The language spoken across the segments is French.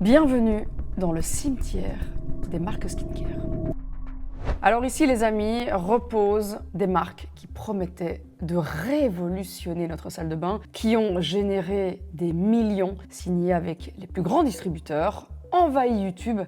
Bienvenue dans le cimetière des marques skincare. Alors ici les amis, reposent des marques qui promettaient de révolutionner notre salle de bain, qui ont généré des millions, signés avec les plus grands distributeurs, envahi YouTube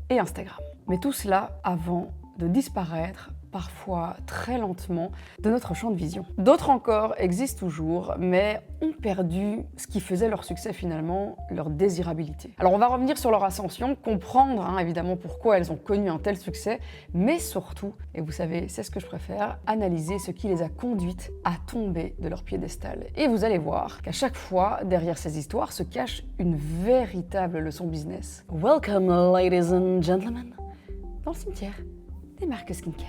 et Instagram. Mais tout cela avant de disparaître, parfois très lentement, de notre champ de vision. D'autres encore existent toujours, mais ont perdu ce qui faisait leur succès finalement, leur désirabilité. Alors on va revenir sur leur ascension, comprendre évidemment pourquoi elles ont connu un tel succès, mais surtout, et vous savez, c'est ce que je préfère, analyser ce qui les a conduites à tomber de leur piédestal. Et vous allez voir qu'à chaque fois, derrière ces histoires se cache une véritable leçon business. Welcome ladies and gentlemen, dans le cimetière des marques skincare.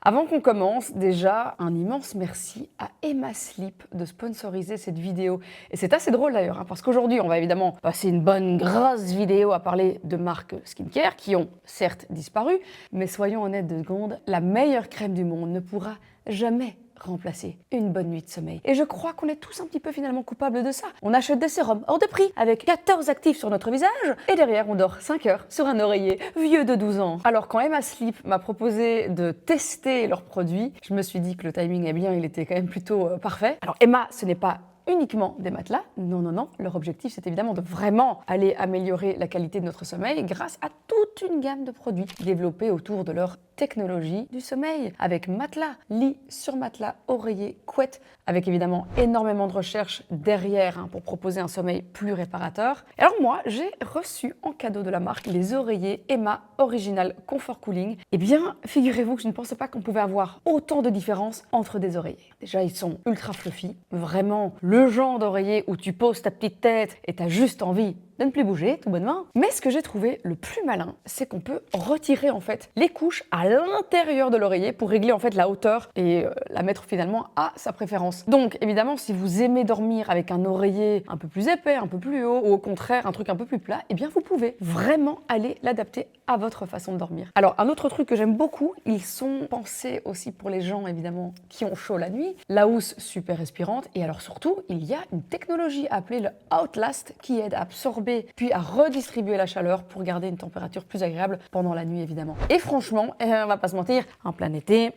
Avant qu'on commence, déjà, un immense merci à Emma Sleep de sponsoriser cette vidéo. Et c'est assez drôle d'ailleurs, parce qu'aujourd'hui, on va évidemment passer une bonne grosse vidéo à parler de marques skincare qui ont certes disparu, mais soyons honnêtes 2 secondes, la meilleure crème du monde ne pourra jamais remplacer une bonne nuit de sommeil. Et je crois qu'on est tous un petit peu finalement coupables de ça. On achète des sérums hors de prix avec 14 actifs sur notre visage et derrière on dort 5 heures sur un oreiller vieux de 12 ans. Alors quand Emma Sleep m'a proposé de tester leurs produits, je me suis dit que le timing est bien, il était quand même plutôt parfait. Alors Emma, ce n'est pas uniquement des matelas, non. Leur objectif, c'est évidemment de vraiment aller améliorer la qualité de notre sommeil grâce à toute une gamme de produits développés autour de leur technologie du sommeil, avec matelas, lit sur matelas, oreiller, couette, avec évidemment énormément de recherches derrière pour proposer un sommeil plus réparateur. Et alors moi, j'ai reçu en cadeau de la marque les oreillers Emma Original Comfort Cooling. Eh bien, figurez-vous que je ne pensais pas qu'on pouvait avoir autant de différences entre des oreillers. Déjà, ils sont ultra fluffy, vraiment le genre d'oreiller où tu poses ta petite tête et t'as juste envie de ne plus bouger, tout bonnement. Mais ce que j'ai trouvé le plus malin, c'est qu'on peut retirer en fait les couches à l'intérieur de l'oreiller pour régler en fait la hauteur et la mettre finalement à sa préférence. Donc évidemment, si vous aimez dormir avec un oreiller un peu plus épais, un peu plus haut, ou au contraire un truc un peu plus plat, eh bien vous pouvez vraiment aller l'adapter à votre façon de dormir. Alors un autre truc que j'aime beaucoup, ils sont pensés aussi pour les gens évidemment qui ont chaud la nuit, la housse super respirante, et alors surtout il y a une technologie appelée le Outlast qui aide à absorber puis à redistribuer la chaleur pour garder une température plus agréable pendant la nuit évidemment. Et franchement, on va pas se mentir, en plein été,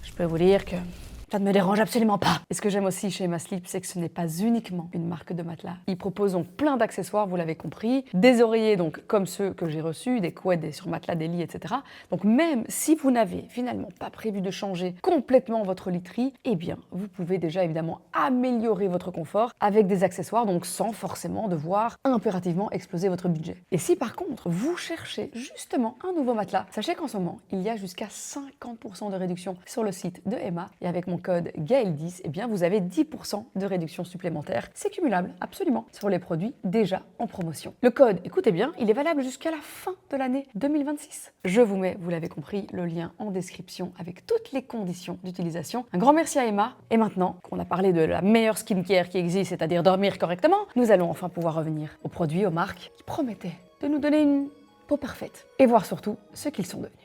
je peux vous dire que ça ne me dérange absolument pas. Et ce que j'aime aussi chez Emma Sleep, c'est que ce n'est pas uniquement une marque de matelas. Ils proposent donc plein d'accessoires, vous l'avez compris, des oreillers donc comme ceux que j'ai reçus, des couettes, des surmatelas, des lits, etc. Donc même si vous n'avez finalement pas prévu de changer complètement votre literie, eh bien vous pouvez déjà évidemment améliorer votre confort avec des accessoires, donc sans forcément devoir impérativement exploser votre budget. Et si par contre vous cherchez justement un nouveau matelas, sachez qu'en ce moment il y a jusqu'à 50% de réduction sur le site de Emma, et avec mon code GAEL10, eh bien vous avez 10% de réduction supplémentaire. C'est cumulable, absolument, sur les produits déjà en promotion. Le code, écoutez bien, il est valable jusqu'à la fin de l'année 2026. Je vous mets, vous l'avez compris, le lien en description avec toutes les conditions d'utilisation. Un grand merci à Emma. Et maintenant qu'on a parlé de la meilleure skincare qui existe, c'est-à-dire dormir correctement, nous allons enfin pouvoir revenir aux produits, aux marques qui promettaient de nous donner une peau parfaite et voir surtout ce qu'ils sont devenus.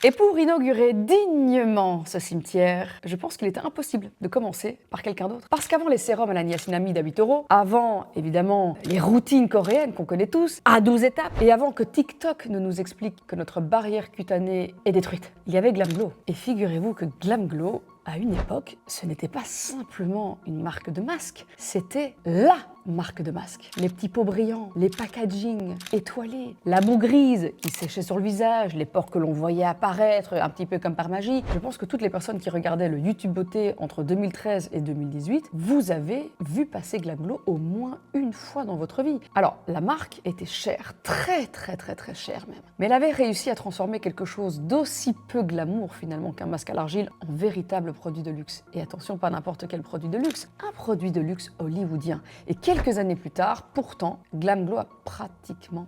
Et pour inaugurer dignement ce cimetière, je pense qu'il était impossible de commencer par quelqu'un d'autre. Parce qu'avant les sérums à la niacinamide à 8 €, avant évidemment les routines coréennes qu'on connaît tous, à 12 étapes, et avant que TikTok ne nous explique que notre barrière cutanée est détruite, il y avait Glam Glow. Et figurez-vous que Glam Glow, à une époque, ce n'était pas simplement une marque de masque, c'était LA marque de masque. Les petits pots brillants, les packaging étoilés, la boue grise qui séchait sur le visage, les pores que l'on voyait apparaître un petit peu comme par magie. Je pense que toutes les personnes qui regardaient le YouTube Beauté entre 2013 et 2018, vous avez vu passer Glam Glow au moins une fois dans votre vie. Alors, la marque était chère, très chère même. Mais elle avait réussi à transformer quelque chose d'aussi peu glamour finalement qu'un masque à l'argile en véritable produit de luxe. Et attention, pas n'importe quel produit de luxe, un produit de luxe hollywoodien. Et quelques années plus tard, pourtant, Glam Glow a pratiquement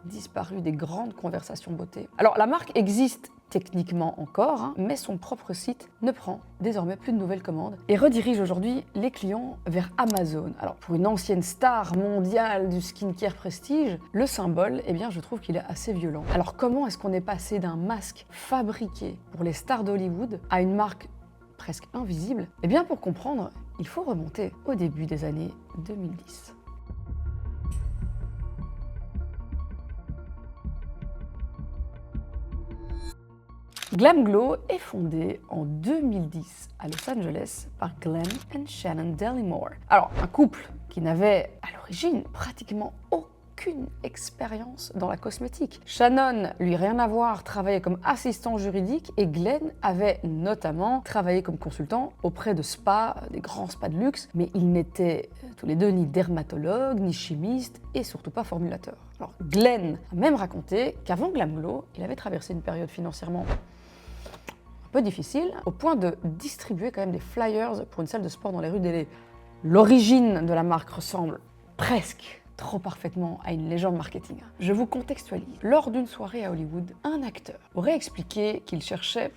disparu des grandes conversations beauté. Alors la marque existe techniquement encore, mais son propre site ne prend désormais plus de nouvelles commandes et redirige aujourd'hui les clients vers Amazon. Alors pour une ancienne star mondiale du skincare prestige, le symbole, eh bien je trouve qu'il est assez violent. Alors comment est-ce qu'on est passé d'un masque fabriqué pour les stars d'Hollywood à une marque presque invisible? Eh bien pour comprendre, il faut remonter au début des années 2010. Glam Glow est fondé en 2010 à Los Angeles par Glenn et Shannon Dellimore. Alors, un couple qui n'avait à l'origine pratiquement aucune expérience dans la cosmétique. Shannon, lui rien à voir, travaillait comme assistant juridique et Glenn avait notamment travaillé comme consultant auprès de spas, des grands spas de luxe, mais ils n'étaient tous les deux ni dermatologues, ni chimistes et surtout pas formulateurs. Alors, Glenn a même raconté qu'avant Glam Glow, il avait traversé une période financièrement peu difficile, au point de distribuer quand même des flyers pour une salle de sport dans les rues d'LA. L'origine de la marque ressemble presque trop parfaitement à une légende marketing. Je vous contextualise. Lors d'une soirée à Hollywood, un acteur aurait expliqué qu'il cherchait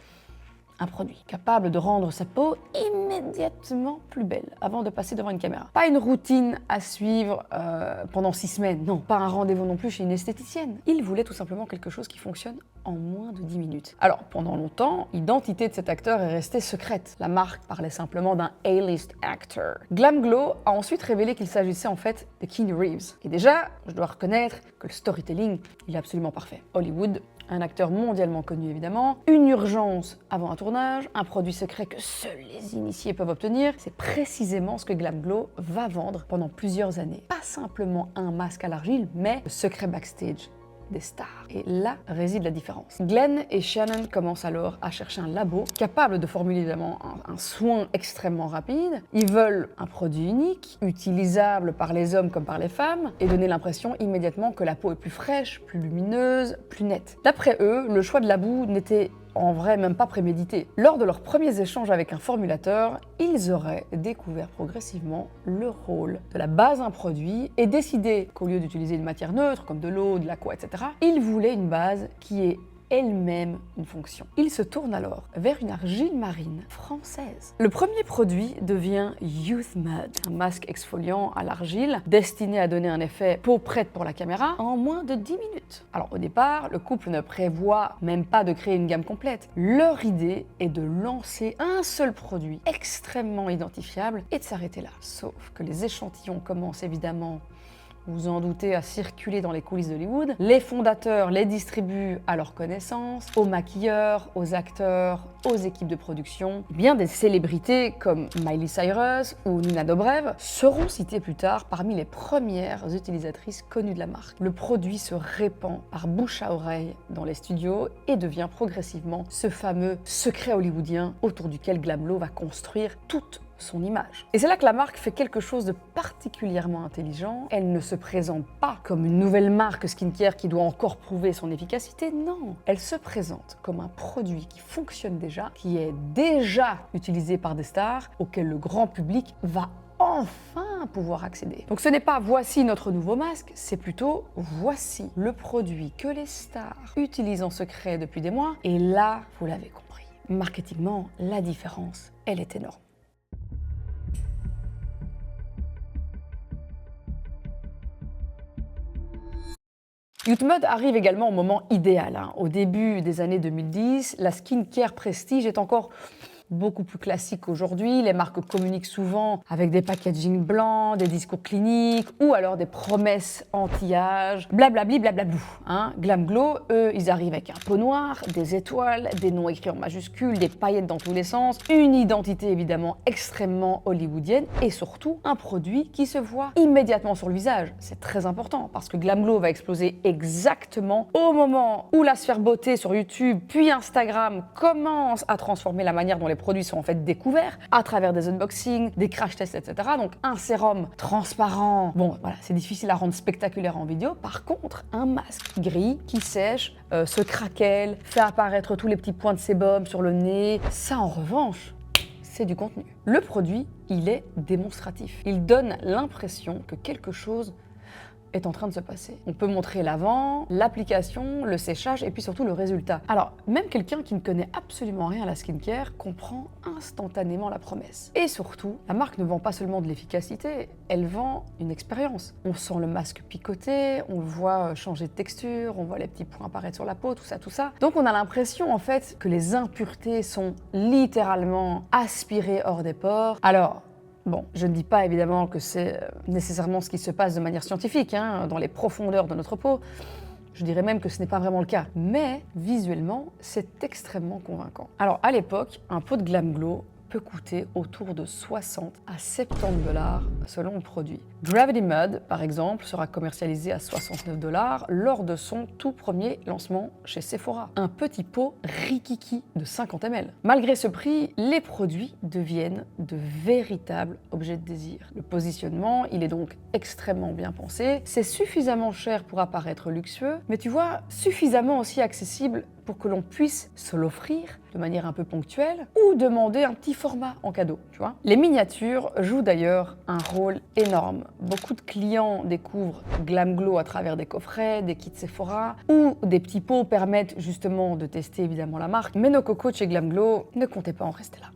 un produit capable de rendre sa peau immédiatement plus belle avant de passer devant une caméra. Pas une routine à suivre pendant 6 semaines, non, pas un rendez-vous non plus chez une esthéticienne. Il voulait tout simplement quelque chose qui fonctionne en moins de 10 minutes. Alors, pendant longtemps, l'identité de cet acteur est restée secrète. La marque parlait simplement d'un A-list actor. Glam Glow a ensuite révélé qu'il s'agissait en fait de Keanu Reeves. Et déjà, je dois reconnaître que le storytelling, il est absolument parfait. Hollywood, un acteur mondialement connu évidemment, une urgence avant un tournage, un produit secret que seuls les initiés peuvent obtenir, c'est précisément ce que Glam Glow va vendre pendant plusieurs années. Pas simplement un masque à l'argile, mais le secret backstage des stars. Et là réside la différence. Glenn et Shannon commencent alors à chercher un labo capable de formuler évidemment un soin extrêmement rapide. Ils veulent un produit unique, utilisable par les hommes comme par les femmes, et donner l'impression immédiatement que la peau est plus fraîche, plus lumineuse, plus nette. D'après eux, le choix de la boue n'était en vrai même pas prémédité. Lors de leurs premiers échanges avec un formulateur, ils auraient découvert progressivement le rôle de la base d'un produit et décidé qu'au lieu d'utiliser une matière neutre comme de l'eau, de l'aqua, etc., ils voulaient une base qui est elle-même une fonction. Ils se tournent alors vers une argile marine française. Le premier produit devient Youth Mud, un masque exfoliant à l'argile destiné à donner un effet peau prête pour la caméra en moins de 10 minutes. Alors au départ, le couple ne prévoit même pas de créer une gamme complète. Leur idée est de lancer un seul produit extrêmement identifiable et de s'arrêter là. Sauf que les échantillons commencent évidemment, vous en doutez, à circuler dans les coulisses d'Hollywood. Les fondateurs les distribuent à leur connaissance, aux maquilleurs, aux acteurs, aux équipes de production. Bien des célébrités comme Miley Cyrus ou Nina Dobrev seront citées plus tard parmi les premières utilisatrices connues de la marque. Le produit se répand par bouche à oreille dans les studios et devient progressivement ce fameux secret hollywoodien autour duquel Glam Glow va construire toute son image. Et c'est là que la marque fait quelque chose de particulièrement intelligent. Elle ne se présente pas comme une nouvelle marque skincare qui doit encore prouver son efficacité, non. Elle se présente comme un produit qui fonctionne déjà, qui est déjà utilisé par des stars, auquel le grand public va enfin pouvoir accéder. Donc ce n'est pas voici notre nouveau masque, c'est plutôt voici le produit que les stars utilisent en secret depuis des mois. Et là, vous l'avez compris, marketingement, la différence, elle est énorme. Youth Mud arrive également au moment idéal. Au début des années 2010, la skincare prestige est encore beaucoup plus classique qu'aujourd'hui. Les marques communiquent souvent avec des packaging blancs, des discours cliniques ou alors des promesses anti-âge, blablabli, blablablou. Glam Glow, eux, ils arrivent avec un pot noir, des étoiles, des noms écrits en majuscules, des paillettes dans tous les sens, une identité évidemment extrêmement hollywoodienne et surtout un produit qui se voit immédiatement sur le visage. C'est très important parce que Glam Glow va exploser exactement au moment où la sphère beauté sur YouTube puis Instagram commence à transformer la manière dont les produits sont en fait découverts à travers des unboxings, des crash tests, etc. Donc un sérum transparent, bon voilà, c'est difficile à rendre spectaculaire en vidéo. Par contre, un masque gris qui sèche, se craquelle, fait apparaître tous les petits points de sébum sur le nez, ça en revanche, c'est du contenu. Le produit, il est démonstratif. Il donne l'impression que quelque chose est en train de se passer. On peut montrer l'avant, l'application, le séchage et puis surtout le résultat. Alors, même quelqu'un qui ne connaît absolument rien à la skincare comprend instantanément la promesse. Et surtout, la marque ne vend pas seulement de l'efficacité, elle vend une expérience. On sent le masque picoter, on le voit changer de texture, on voit les petits points apparaître sur la peau, tout ça, tout ça. Donc on a l'impression en fait que les impuretés sont littéralement aspirées hors des pores. Alors, bon, je ne dis pas évidemment que c'est nécessairement ce qui se passe de manière scientifique, dans les profondeurs de notre peau. Je dirais même que ce n'est pas vraiment le cas. Mais visuellement, c'est extrêmement convaincant. Alors à l'époque, un pot de Glam Glow peut coûter autour de 60 à 70 $ selon le produit. Gravity Mud, par exemple, sera commercialisé à 69 $ lors de son tout premier lancement chez Sephora. Un petit pot rikiki de 50 ml. Malgré ce prix, les produits deviennent de véritables objets de désir. Le positionnement, il est donc extrêmement bien pensé. C'est suffisamment cher pour apparaître luxueux, mais tu vois, suffisamment aussi accessible pour que l'on puisse se l'offrir de manière un peu ponctuelle ou demander un petit format en cadeau, tu vois. Les miniatures jouent d'ailleurs un rôle énorme. Beaucoup de clients découvrent Glam Glow à travers des coffrets, des kits Sephora ou des petits pots permettent justement de tester évidemment la marque. Mais nos cocos de chez Glam Glow ne comptaient pas en rester là.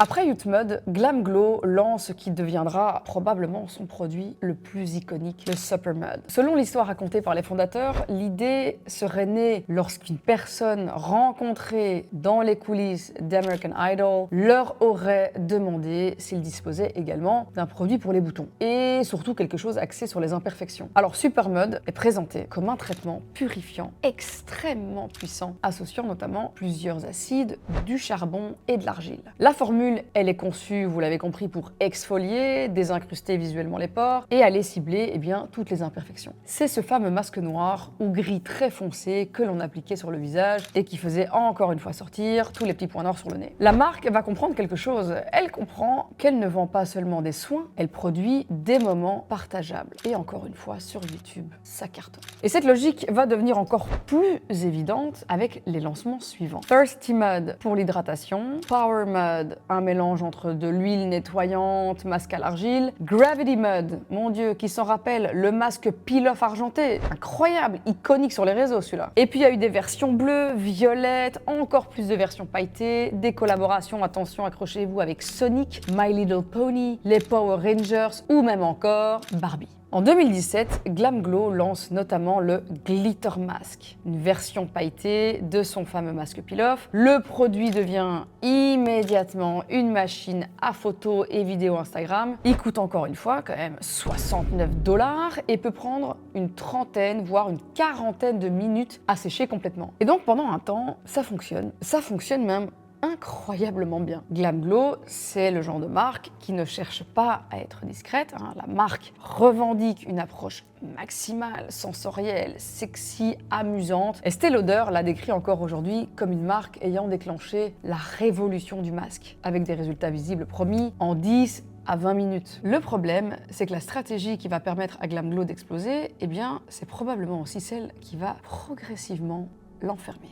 Après Youth Mud, Glam Glow lance ce qui deviendra probablement son produit le plus iconique, le Super Mud. Selon l'histoire racontée par les fondateurs, l'idée serait née lorsqu'une personne rencontrée dans les coulisses d'American Idol leur aurait demandé s'ils disposaient également d'un produit pour les boutons et surtout quelque chose axé sur les imperfections. Alors Super Mud est présenté comme un traitement purifiant extrêmement puissant, associant notamment plusieurs acides, du charbon et de l'argile. La formule, elle est conçue, vous l'avez compris, pour exfolier, désincruster visuellement les pores et aller cibler toutes les imperfections. C'est ce fameux masque noir ou gris très foncé que l'on appliquait sur le visage et qui faisait encore une fois sortir tous les petits points noirs sur le nez. La marque va comprendre quelque chose. Elle comprend qu'elle ne vend pas seulement des soins, elle produit des moments partageables. Et encore une fois, sur YouTube, ça cartonne. Et cette logique va devenir encore plus évidente avec les lancements suivants. Thirsty Mud pour l'hydratation, Power Mud, un mélange entre de l'huile nettoyante, masque à l'argile. Gravity Mud, mon Dieu, qui s'en rappelle, le masque peel-off argenté, incroyable, iconique sur les réseaux celui-là. Et puis il y a eu des versions bleues, violettes, encore plus de versions pailletées, des collaborations, attention, accrochez-vous, avec Sonic, My Little Pony, les Power Rangers ou même encore Barbie. En 2017, Glam Glow lance notamment le Glitter Mask, une version pailletée de son fameux masque peel-off. Le produit devient immédiatement une machine à photos et vidéos Instagram. Il coûte encore une fois quand même 69 $ et peut prendre une trentaine, voire une quarantaine de minutes à sécher complètement. Et donc pendant un temps, ça fonctionne. Ça fonctionne même incroyablement bien. Glam Glow, c'est le genre de marque qui ne cherche pas à être discrète. La marque revendique une approche maximale, sensorielle, sexy, amusante. Estée Lauder la décrit encore aujourd'hui comme une marque ayant déclenché la révolution du masque, avec des résultats visibles promis en 10 à 20 minutes. Le problème, c'est que la stratégie qui va permettre à Glam Glow d'exploser, c'est probablement aussi celle qui va progressivement l'enfermer.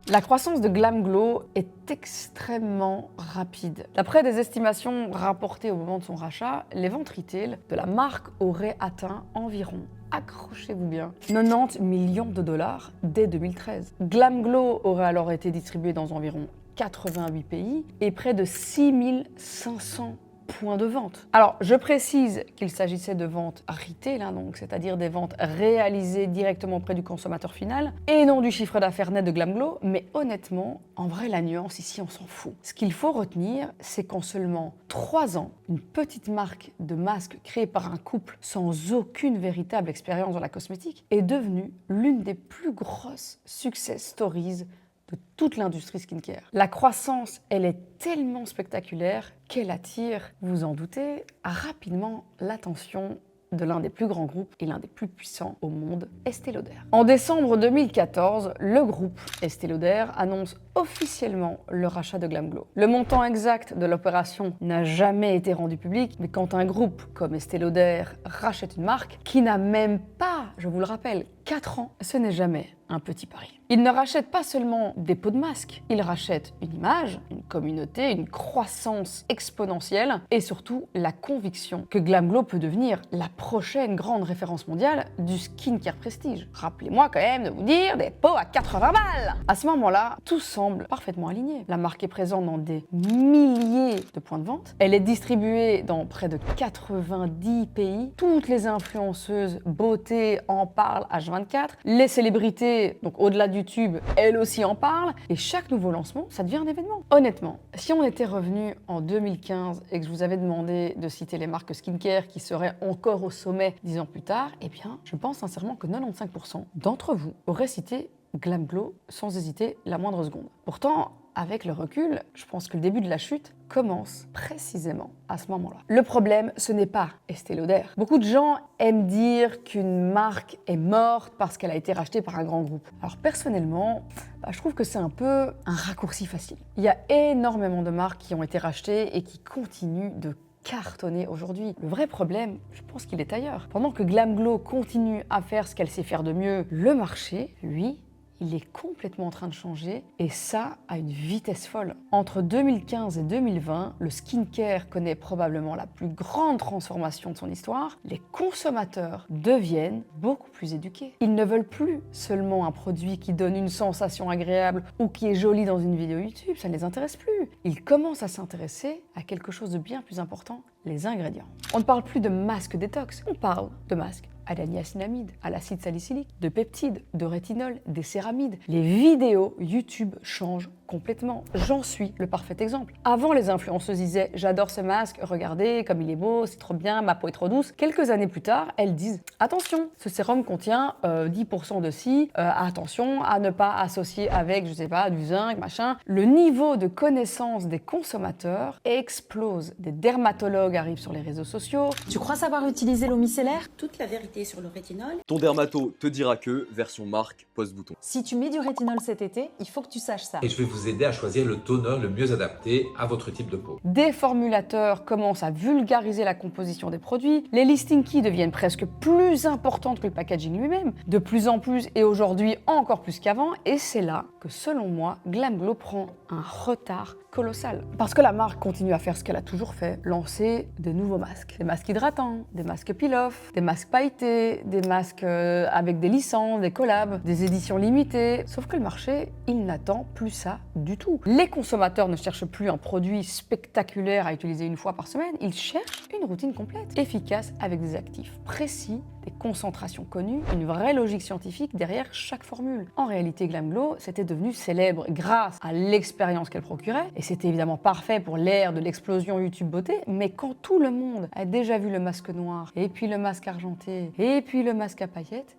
La croissance de Glam Glow est extrêmement rapide. D'après des estimations rapportées au moment de son rachat, les ventes retail de la marque auraient atteint environ, accrochez-vous bien, 90 millions $ dès 2013. Glam Glow aurait alors été distribué dans environ 88 pays et près de 6500 points de vente. Alors, je précise qu'il s'agissait de ventes retail, donc c'est-à-dire des ventes réalisées directement auprès du consommateur final et non du chiffre d'affaires net de Glam Glow, mais honnêtement, en vrai, la nuance ici, on s'en fout. Ce qu'il faut retenir, c'est qu'en seulement 3 ans, une petite marque de masques créée par un couple sans aucune véritable expérience dans la cosmétique est devenue l'une des plus grosses success stories de toute l'industrie skincare. La croissance, elle est tellement spectaculaire qu'elle attire, vous en doutez, rapidement l'attention de l'un des plus grands groupes et l'un des plus puissants au monde, Estée Lauder. En décembre 2014, le groupe Estée Lauder annonce officiellement le rachat de Glam Glow. Le montant exact de l'opération n'a jamais été rendu public, mais quand un groupe comme Estée Lauder rachète une marque qui n'a même pas, je vous le rappelle, 4 ans, ce n'est jamais un petit pari. Ils ne rachètent pas seulement des pots de masque, ils rachètent une image, une communauté, une croissance exponentielle et surtout la conviction que GlamGlow peut devenir la prochaine grande référence mondiale du skincare prestige. Rappelez-moi quand même de vous dire des pots à 80 balles. À ce moment-là, tout semble parfaitement aligné. La marque est présente dans des milliers de points de vente. Elle est distribuée dans près de 90 pays. Toutes les influenceuses beauté en parlent H24. Les célébrités, donc au-delà du tube, elles aussi en parlent. Et chaque nouveau lancement, ça devient un événement. Honnêtement, si on était revenu en 2015 et que je vous avais demandé de citer les marques skincare qui seraient encore au sommet 10 ans plus tard, eh bien, je pense sincèrement que 95% d'entre vous auraient cité GlamGlow sans hésiter la moindre seconde. Pourtant, avec le recul, je pense que le début de la chute commence précisément à ce moment-là. Le problème, ce n'est pas Estée Lauder. Beaucoup de gens aiment dire qu'une marque est morte parce qu'elle a été rachetée par un grand groupe. Alors personnellement, je trouve que c'est un peu un raccourci facile. Il y a énormément de marques qui ont été rachetées et qui continuent de cartonner aujourd'hui. Le vrai problème, je pense qu'il est ailleurs. Pendant que GlamGlow continue à faire ce qu'elle sait faire de mieux, le marché, lui, il est complètement en train de changer et ça à une vitesse folle. Entre 2015 et 2020, le skincare connaît probablement la plus grande transformation de son histoire. Les consommateurs deviennent beaucoup plus éduqués. Ils ne veulent plus seulement un produit qui donne une sensation agréable ou qui est joli dans une vidéo YouTube, ça ne les intéresse plus. Ils commencent à s'intéresser à quelque chose de bien plus important, les ingrédients. On ne parle plus de masque détox, on parle de masque à la niacinamide, à l'acide salicylique, de peptides, de rétinol, des céramides. Les vidéos YouTube changent complètement. J'en suis le parfait exemple. Avant, les influenceuses disaient « J'adore ce masque, regardez comme il est beau, c'est trop bien, ma peau est trop douce ». Quelques années plus tard, elles disent « Attention, ce sérum contient 10% de ci, attention à ne pas associer avec, je sais pas, du zinc, machin ». Le niveau de connaissance des consommateurs explose. Des dermatologues arrivent sur les réseaux sociaux. Tu crois savoir utiliser l'eau micellaire? Toute la vérité sur le rétinol. Ton dermato te dira que, version marque, post-bouton. Si tu mets du rétinol cet été, il faut que tu saches ça. Et je vais vous aider à choisir le toner le mieux adapté à votre type de peau. Des formulateurs commencent à vulgariser la composition des produits. Les listings key deviennent presque plus importantes que le packaging lui-même. De plus en plus et aujourd'hui encore plus qu'avant. Et c'est là que, selon moi, GlamGlow prend un retard colossal. Parce que la marque continue à faire ce qu'elle a toujours fait, lancer des nouveaux masques. Des masques hydratants, des masques peel-off, des masques pailletés, des masques avec des licences, des collabs, des éditions limitées. Sauf que le marché, il n'attend plus ça du tout. Les consommateurs ne cherchent plus un produit spectaculaire à utiliser une fois par semaine, ils cherchent une routine complète, efficace avec des actifs précis, des concentrations connues, une vraie logique scientifique derrière chaque formule. En réalité, GlamGlow, c'était devenu célèbre grâce à l'expérience qu'elle procurait, et c'était évidemment parfait pour l'ère de l'explosion YouTube beauté, mais quand tout le monde a déjà vu le masque noir, et puis le masque argenté, et puis le masque à paillettes,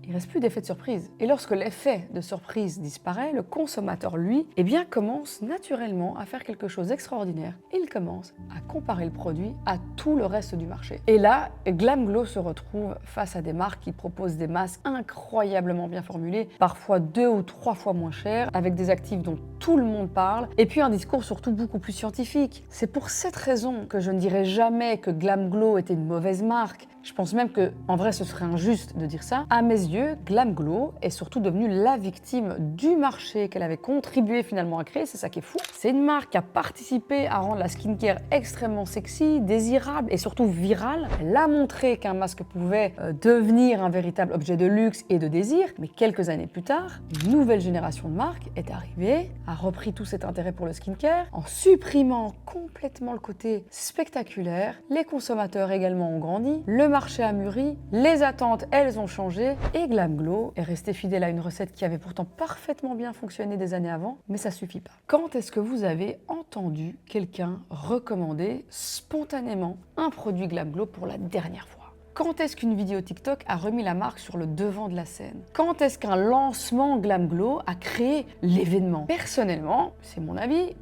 il ne reste plus d'effet de surprise. Et lorsque l'effet de surprise disparaît, le consommateur, lui, commence naturellement à faire quelque chose d'extraordinaire. Il commence à comparer le produit à tout le reste du marché. Et là, GlamGlow se retrouve face à des marques qui proposent des masques incroyablement bien formulés, parfois 2 ou 3 fois moins chers, avec des actifs dont tout le monde parle, et puis un discours surtout beaucoup plus scientifique. C'est pour cette raison que je ne dirais jamais que GlamGlow était une mauvaise marque. Je pense même que, en vrai, ce serait injuste de dire ça. À mes yeux, GlamGlow est surtout devenue la victime du marché qu'elle avait contribué finalement à créer. C'est ça qui est fou. C'est une marque qui a participé à rendre la skincare extrêmement sexy, désirable et surtout virale. Elle a montré qu'un masque pouvait devenir un véritable objet de luxe et de désir. Mais quelques années plus tard, une nouvelle génération de marques est arrivée, a repris tout cet intérêt pour le skincare en supprimant complètement le côté spectaculaire. Les consommateurs également ont grandi. Le marché a mûri, les attentes, elles ont changé et GlamGlow est resté fidèle à une recette qui avait pourtant parfaitement bien fonctionné des années avant, mais ça suffit pas. Quand est-ce que vous avez entendu quelqu'un recommander spontanément un produit GlamGlow pour la dernière fois? Quand est-ce qu'une vidéo TikTok a remis la marque sur le devant de la scène? Quand est-ce qu'un lancement GlamGlow a créé l'événement? Personnellement, c'est mon avis,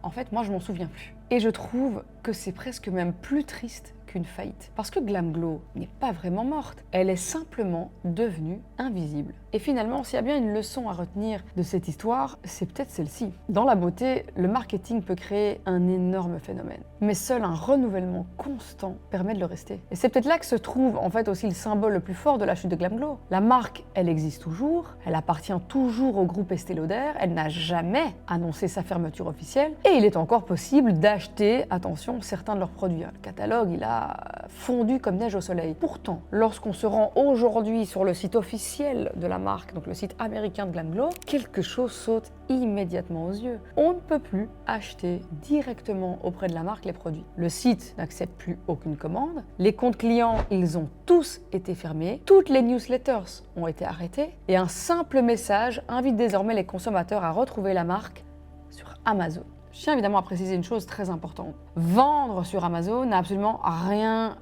en fait moi je m'en souviens plus. Et je trouve que c'est presque même plus triste qu'une faillite. Parce que Glam Glow n'est pas vraiment morte, elle est simplement devenue invisible. Et finalement, s'il y a bien une leçon à retenir de cette histoire, c'est peut-être celle-ci. Dans la beauté, le marketing peut créer un énorme phénomène, mais seul un renouvellement constant permet de le rester. Et c'est peut-être là que se trouve en fait aussi le symbole le plus fort de la chute de Glam Glow. La marque, elle existe toujours, elle appartient toujours au groupe Estée Lauder, elle n'a jamais annoncé sa fermeture officielle, et il est encore possible d'acheter, attention, certains de leurs produits. Le catalogue, il a fondu comme neige au soleil. Pourtant, lorsqu'on se rend aujourd'hui sur le site officiel de la marque, donc le site américain de Glam Glow, quelque chose saute immédiatement aux yeux. On ne peut plus acheter directement auprès de la marque les produits. Le site n'accepte plus aucune commande, les comptes clients, ils ont tous été fermés, toutes les newsletters ont été arrêtées, et un simple message invite désormais les consommateurs à retrouver la marque sur Amazon. Je tiens évidemment à préciser une chose très importante. Vendre sur Amazon n'a absolument rien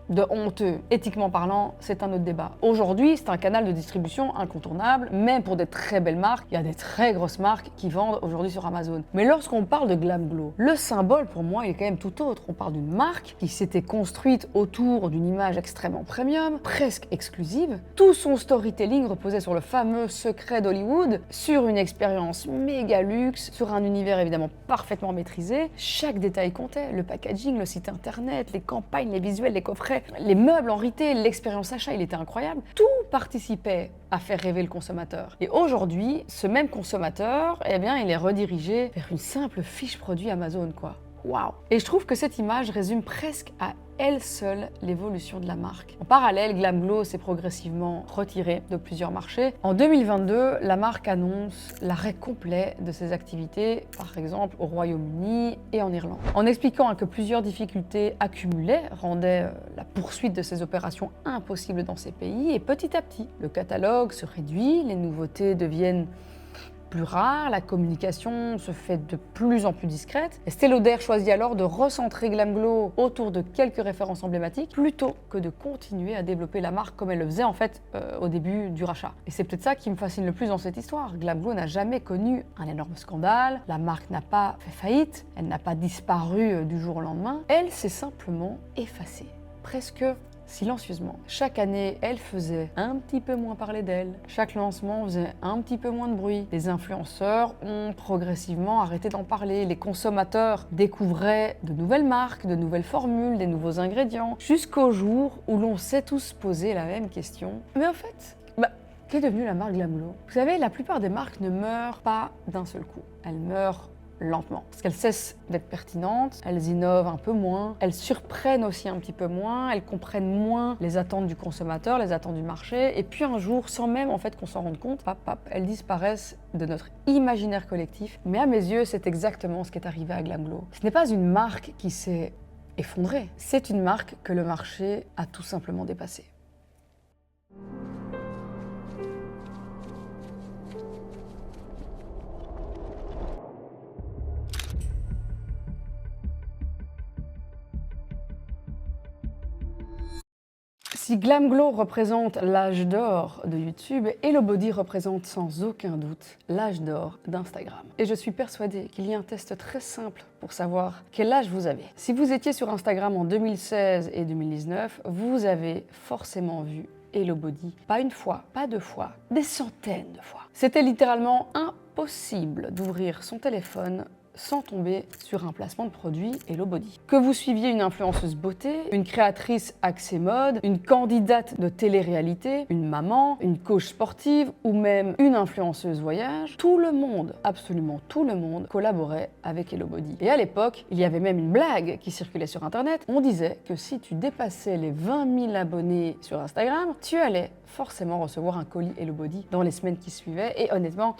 de honteux. Éthiquement parlant, c'est un autre débat. Aujourd'hui, c'est un canal de distribution incontournable, même pour des très belles marques. Il y a des très grosses marques qui vendent aujourd'hui sur Amazon. Mais lorsqu'on parle de Glam Glow, le symbole pour moi il est quand même tout autre. On parle d'une marque qui s'était construite autour d'une image extrêmement premium, presque exclusive. Tout son storytelling reposait sur le fameux secret d'Hollywood, sur une expérience méga luxe, sur un univers évidemment parfaitement maîtrisé. Chaque détail comptait, le packaging, le site internet, les campagnes, les visuels, les coffrets, les meubles en retail, l'expérience achat, il était incroyable. Tout participait à faire rêver le consommateur. Et aujourd'hui, ce même consommateur, eh bien, il est redirigé vers une simple fiche produit Amazon, quoi. Waouh! Et je trouve que cette image résume presque à elle seule l'évolution de la marque. En parallèle, Glam Glow s'est progressivement retiré de plusieurs marchés. En 2022, la marque annonce l'arrêt complet de ses activités, par exemple au Royaume-Uni et en Irlande. En expliquant que plusieurs difficultés accumulées rendaient la poursuite de ces opérations impossible dans ces pays, et petit à petit, le catalogue se réduit, les nouveautés deviennent plus rare, la communication se fait de plus en plus discrète. Estée Lauder choisit alors de recentrer Glam Glow autour de quelques références emblématiques plutôt que de continuer à développer la marque comme elle le faisait en fait au début du rachat. Et c'est peut-être ça qui me fascine le plus dans cette histoire. Glam Glow n'a jamais connu un énorme scandale, la marque n'a pas fait faillite, elle n'a pas disparu du jour au lendemain, elle s'est simplement effacée, presque silencieusement. Chaque année, elle faisait un petit peu moins parler d'elle. Chaque lancement faisait un petit peu moins de bruit. Les influenceurs ont progressivement arrêté d'en parler. Les consommateurs découvraient de nouvelles marques, de nouvelles formules, des nouveaux ingrédients, jusqu'au jour où l'on s'est tous posé la même question. Mais en fait, qu'est devenue la marque Glam Glow ? Vous savez, la plupart des marques ne meurent pas d'un seul coup. Elles meurent lentement. Parce qu'elles cessent d'être pertinentes, elles innovent un peu moins, elles surprennent aussi un petit peu moins, elles comprennent moins les attentes du consommateur, les attentes du marché, et puis un jour, sans même en fait qu'on s'en rende compte, elles disparaissent de notre imaginaire collectif. Mais à mes yeux, c'est exactement ce qui est arrivé à Glam Glow. Ce n'est pas une marque qui s'est effondrée, c'est une marque que le marché a tout simplement dépassée. Si Glam Glow représente l'âge d'or de YouTube, Hello Body représente sans aucun doute l'âge d'or d'Instagram. Et je suis persuadée qu'il y a un test très simple pour savoir quel âge vous avez. Si vous étiez sur Instagram en 2016 et 2019, vous avez forcément vu Hello Body. Pas une fois, pas deux fois, des centaines de fois. C'était littéralement impossible d'ouvrir son téléphone sans tomber sur un placement de produit Hello Body. Que vous suiviez une influenceuse beauté, une créatrice axée mode, une candidate de télé-réalité, une maman, une coach sportive ou même une influenceuse voyage, tout le monde, absolument tout le monde, collaborait avec Hello Body. Et à l'époque, il y avait même une blague qui circulait sur Internet. On disait que si tu dépassais les 20 000 abonnés sur Instagram, tu allais forcément recevoir un colis Hello Body dans les semaines qui suivaient. Et honnêtement,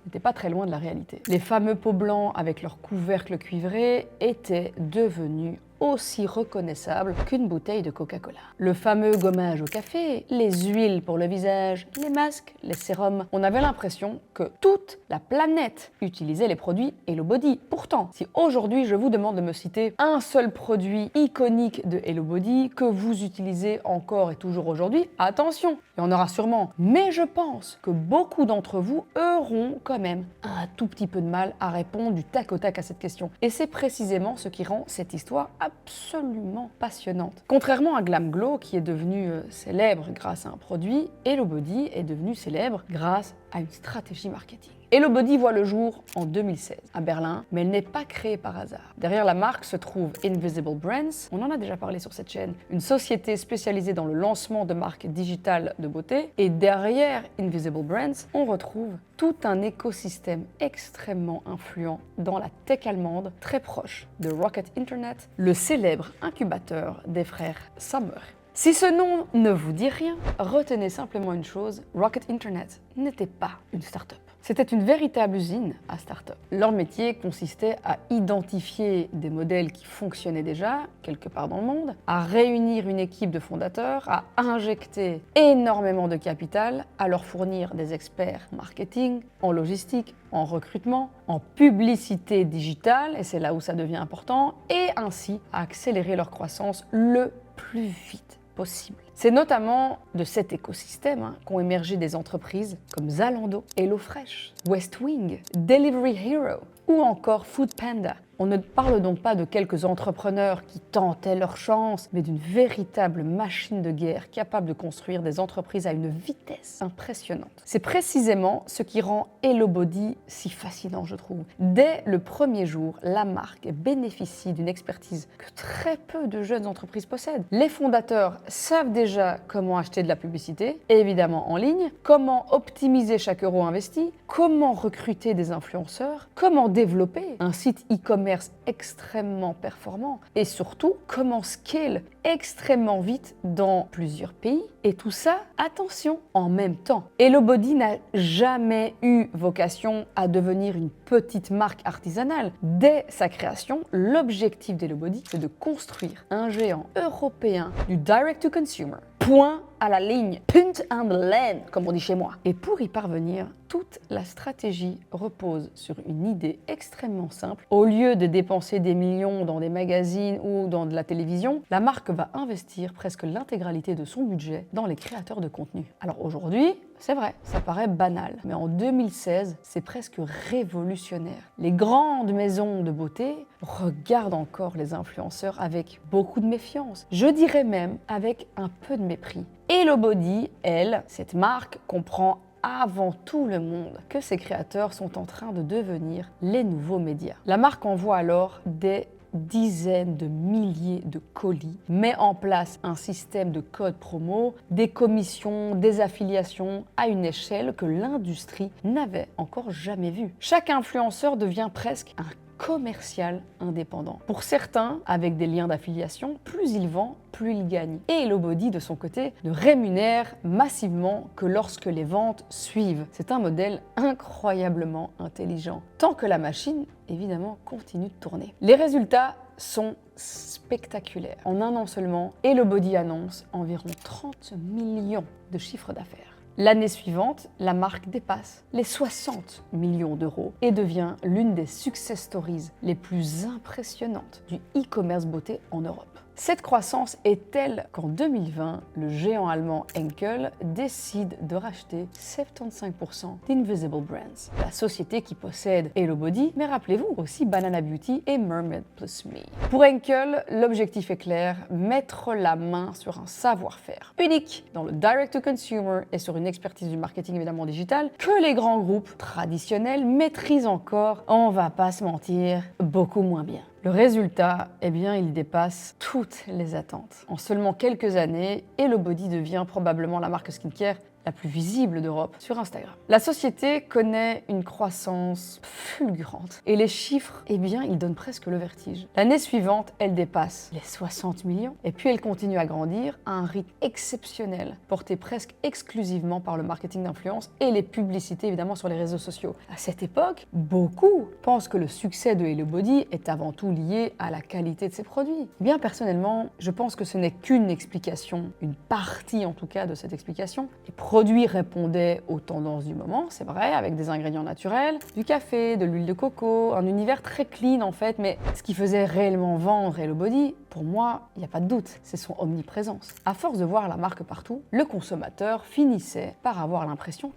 n'était pas très loin de la réalité. Les fameux pots blancs avec leur couvercle cuivré étaient devenus aussi reconnaissables qu'une bouteille de Coca-Cola. Le fameux gommage au café, les huiles pour le visage, les masques, les sérums, on avait l'impression que toute la planète utilisait les produits Hello Body. Pourtant, si aujourd'hui je vous demande de me citer un seul produit iconique de Hello Body que vous utilisez encore et toujours aujourd'hui, attention, il y en aura sûrement, mais je pense que beaucoup d'entre vous auront quand même un tout petit peu de mal à répondre du tac au tac à cette question. Et c'est précisément ce qui rend cette histoire absolument passionnante. Contrairement à Glam Glow, qui est devenu célèbre grâce à un produit, Hello Body est devenu célèbre grâce à une stratégie marketing. Hello Body voit le jour en 2016 à Berlin, mais elle n'est pas créée par hasard. Derrière la marque se trouve Invisible Brands, on en a déjà parlé sur cette chaîne, une société spécialisée dans le lancement de marques digitales de beauté. Et derrière Invisible Brands, on retrouve tout un écosystème extrêmement influent dans la tech allemande, très proche de Rocket Internet, le célèbre incubateur des frères Sommer. Si ce nom ne vous dit rien, retenez simplement une chose, Rocket Internet n'était pas une start-up. C'était une véritable usine à start-up. Leur métier consistait à identifier des modèles qui fonctionnaient déjà, quelque part dans le monde, à réunir une équipe de fondateurs, à injecter énormément de capital, à leur fournir des experts en marketing, en logistique, en recrutement, en publicité digitale, et c'est là où ça devient important, et ainsi à accélérer leur croissance le plus vite possible. C'est notamment de cet écosystème qu'ont émergé des entreprises comme Zalando, HelloFresh, West Wing, Delivery Hero ou encore Foodpanda. On ne parle donc pas de quelques entrepreneurs qui tentaient leur chance, mais d'une véritable machine de guerre capable de construire des entreprises à une vitesse impressionnante. C'est précisément ce qui rend Hello Body si fascinant, je trouve. Dès le premier jour, la marque bénéficie d'une expertise que très peu de jeunes entreprises possèdent. Les fondateurs savent déjà comment acheter de la publicité, évidemment en ligne, comment optimiser chaque euro investi, comment recruter des influenceurs, comment développer un site e-commerce extrêmement performant et surtout comment scale extrêmement vite dans plusieurs pays. Et tout ça, attention, en même temps. Hello Body n'a jamais eu vocation à devenir une petite marque artisanale. Dès sa création, l'objectif d'Hello Body, c'est de construire un géant européen du direct-to-consumer. Point à la ligne, punt and land, comme on dit chez moi. Et pour y parvenir, toute la stratégie repose sur une idée extrêmement simple. Au lieu de dépenser des millions dans des magazines ou dans de la télévision, la marque va investir presque l'intégralité de son budget dans les créateurs de contenu. Alors aujourd'hui, c'est vrai, ça paraît banal, mais en 2016, c'est presque révolutionnaire. Les grandes maisons de beauté regardent encore les influenceurs avec beaucoup de méfiance. Je dirais même avec un peu de mépris. Hello Body, elle, cette marque, comprend avant tout le monde que ses créateurs sont en train de devenir les nouveaux médias. La marque envoie alors des dizaines de milliers de colis, met en place un système de codes promo, des commissions, des affiliations à une échelle que l'industrie n'avait encore jamais vue. Chaque influenceur devient presque un commercial indépendant. Pour certains, avec des liens d'affiliation, plus il vend, plus il gagne. Et Hello Body, de son côté, ne rémunère massivement que lorsque les ventes suivent. C'est un modèle incroyablement intelligent, tant que la machine, évidemment, continue de tourner. Les résultats sont spectaculaires. En un an seulement, Hello Body annonce environ 30 millions de chiffre d'affaires. L'année suivante, la marque dépasse les 60 millions d'euros et devient l'une des success stories les plus impressionnantes du e-commerce beauté en Europe. Cette croissance est telle qu'en 2020, le géant allemand Henkel décide de racheter 75% d'Invisible Brands, la société qui possède Hello Body, mais rappelez-vous aussi Banana Beauty et Mermaid Plus Me. Pour Henkel, l'objectif est clair, mettre la main sur un savoir-faire unique dans le direct-to-consumer et sur une expertise du marketing évidemment digital que les grands groupes traditionnels maîtrisent encore, on va pas se mentir, beaucoup moins bien. Le résultat, eh bien, il dépasse toutes les attentes. En seulement quelques années, Hello Body devient probablement la marque skincare la plus visible d'Europe sur Instagram. La société connaît une croissance fulgurante et les chiffres, eh bien, ils donnent presque le vertige. L'année suivante, elle dépasse les 60 millions et puis elle continue à grandir à un rythme exceptionnel, porté presque exclusivement par le marketing d'influence et les publicités évidemment sur les réseaux sociaux. À cette époque, beaucoup pensent que le succès de Hello Body est avant tout lié à la qualité de ses produits. Bien personnellement, je pense que ce n'est qu'une explication, une partie en tout cas de cette explication. Les produits répondaient aux tendances du moment, c'est vrai, avec des ingrédients naturels, du café, de l'huile de coco, un univers très clean en fait, mais ce qui faisait réellement vendre Hello Body, pour moi, il n'y a pas de doute, c'est son omniprésence. À force de voir la marque partout, le consommateur finissait par avoir l'impression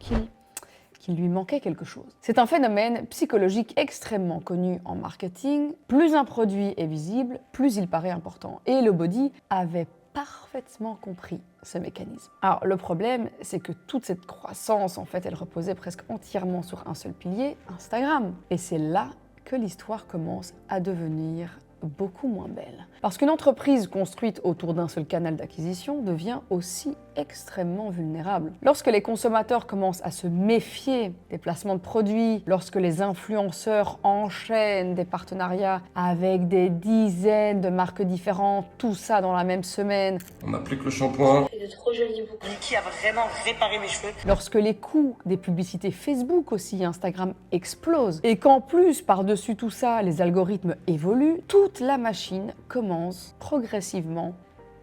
qu'il lui manquait quelque chose. C'est un phénomène psychologique extrêmement connu en marketing. Plus un produit est visible, plus il paraît important. Et HelloBody avait parfaitement compris ce mécanisme. Alors le problème, c'est que toute cette croissance, en fait, elle reposait presque entièrement sur un seul pilier, Instagram. Et c'est là que l'histoire commence à devenir beaucoup moins belle. Parce qu'une entreprise construite autour d'un seul canal d'acquisition devient aussi extrêmement vulnérable. Lorsque les consommateurs commencent à se méfier des placements de produits, lorsque les influenceurs enchaînent des partenariats avec des dizaines de marques différentes, tout ça dans la même semaine. On n'a plus que le shampoing. Et de trop jolis boucles. Mais qui a vraiment réparé mes cheveux? Lorsque les coûts des publicités Facebook aussi, Instagram explosent, et qu'en plus, par-dessus tout ça, les algorithmes évoluent, toute la machine commence progressivement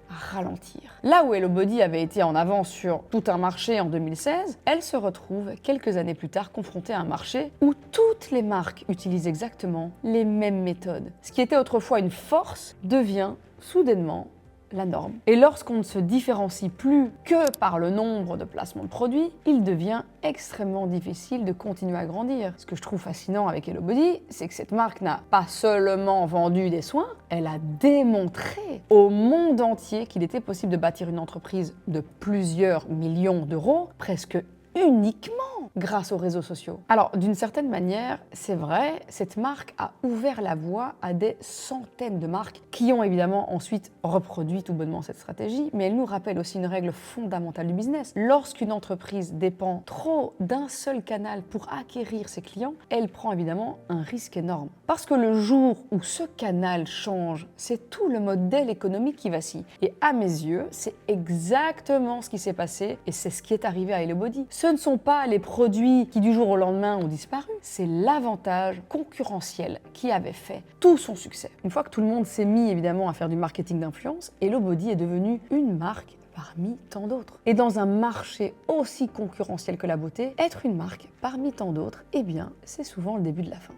à ralentir. Là où HelloBody avait été en avance sur tout un marché en 2016, elle se retrouve quelques années plus tard confrontée à un marché où toutes les marques utilisent exactement les mêmes méthodes. Ce qui était autrefois une force devient soudainement la norme. Et lorsqu'on ne se différencie plus que par le nombre de placements de produits, il devient extrêmement difficile de continuer à grandir. Ce que je trouve fascinant avec HelloBody, c'est que cette marque n'a pas seulement vendu des soins, elle a démontré au monde entier qu'il était possible de bâtir une entreprise de plusieurs millions d'euros, presque uniquement grâce aux réseaux sociaux. Alors, d'une certaine manière, c'est vrai, cette marque a ouvert la voie à des centaines de marques qui ont évidemment ensuite reproduit tout bonnement cette stratégie, mais elle nous rappelle aussi une règle fondamentale du business. Lorsqu'une entreprise dépend trop d'un seul canal pour acquérir ses clients, elle prend évidemment un risque énorme. Parce que le jour où ce canal change, c'est tout le modèle économique qui vacille. Et à mes yeux, c'est exactement ce qui s'est passé et c'est ce qui est arrivé à HelloBody. Ce ne sont pas les produits qui du jour au lendemain ont disparu, c'est l'avantage concurrentiel qui avait fait tout son succès. Une fois que tout le monde s'est mis évidemment à faire du marketing d'influence, HelloBody est devenu une marque parmi tant d'autres. Et dans un marché aussi concurrentiel que la beauté, être une marque parmi tant d'autres, eh bien, c'est souvent le début de la fin.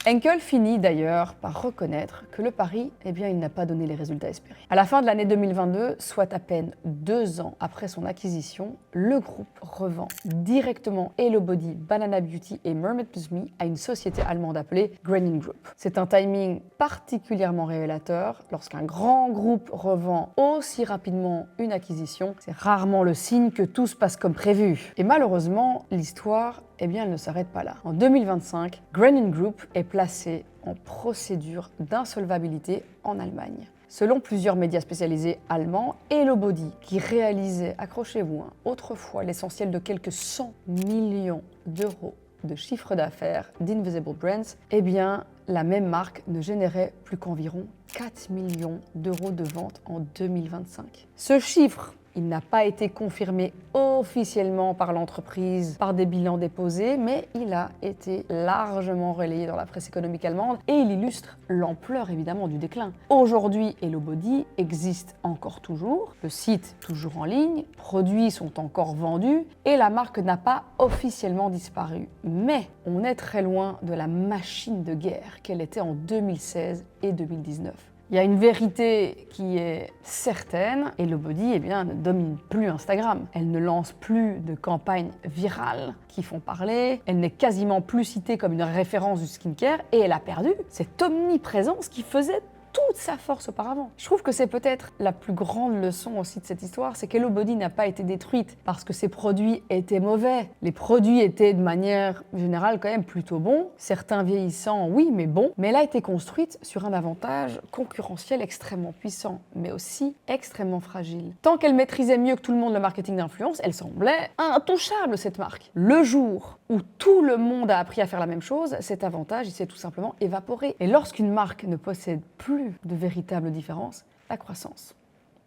Henkel finit d'ailleurs par reconnaître que le pari, eh bien, il n'a pas donné les résultats espérés. À la fin de l'année 2022, soit à peine 2 ans après son acquisition, le groupe revend directement HelloBody, Banana Beauty et Mermaid Plus Me à une société allemande appelée Grenin Group. C'est un timing particulièrement révélateur. Lorsqu'un grand groupe revend aussi rapidement une acquisition, c'est rarement le signe que tout se passe comme prévu. Et malheureusement, l'histoire, eh bien, elle ne s'arrête pas là. En 2025, Grenin Group est placé en procédure d'insolvabilité en Allemagne. Selon plusieurs médias spécialisés allemands, HelloBody, qui réalisait, accrochez-vous, autrefois l'essentiel de quelques 100 millions d'euros de chiffre d'affaires d'Invisible Brands, eh bien, la même marque ne générait plus qu'environ 4 millions d'euros de ventes en 2025. Ce chiffre, il n'a pas été confirmé officiellement par l'entreprise, par des bilans déposés, mais il a été largement relayé dans la presse économique allemande et il illustre l'ampleur évidemment du déclin. Aujourd'hui, HelloBody existe encore toujours, le site toujours en ligne, produits sont encore vendus et la marque n'a pas officiellement disparu. Mais on est très loin de la machine de guerre qu'elle était en 2016 et 2019. Il y a une vérité qui est certaine, HelloBody eh bien, ne domine plus Instagram. Elle ne lance plus de campagnes virales qui font parler, elle n'est quasiment plus citée comme une référence du skincare et elle a perdu cette omniprésence qui faisait toute sa force auparavant. Je trouve que c'est peut-être la plus grande leçon aussi de cette histoire, c'est qu'HelloBody n'a pas été détruite parce que ses produits étaient mauvais. Les produits étaient de manière générale quand même plutôt bons, certains vieillissants oui mais bons, mais elle a été construite sur un avantage concurrentiel extrêmement puissant, mais aussi extrêmement fragile. Tant qu'elle maîtrisait mieux que tout le monde le marketing d'influence, elle semblait intouchable cette marque. Le jour où tout le monde a appris à faire la même chose, cet avantage il s'est tout simplement évaporé. Et lorsqu'une marque ne possède plus de véritable différence, la croissance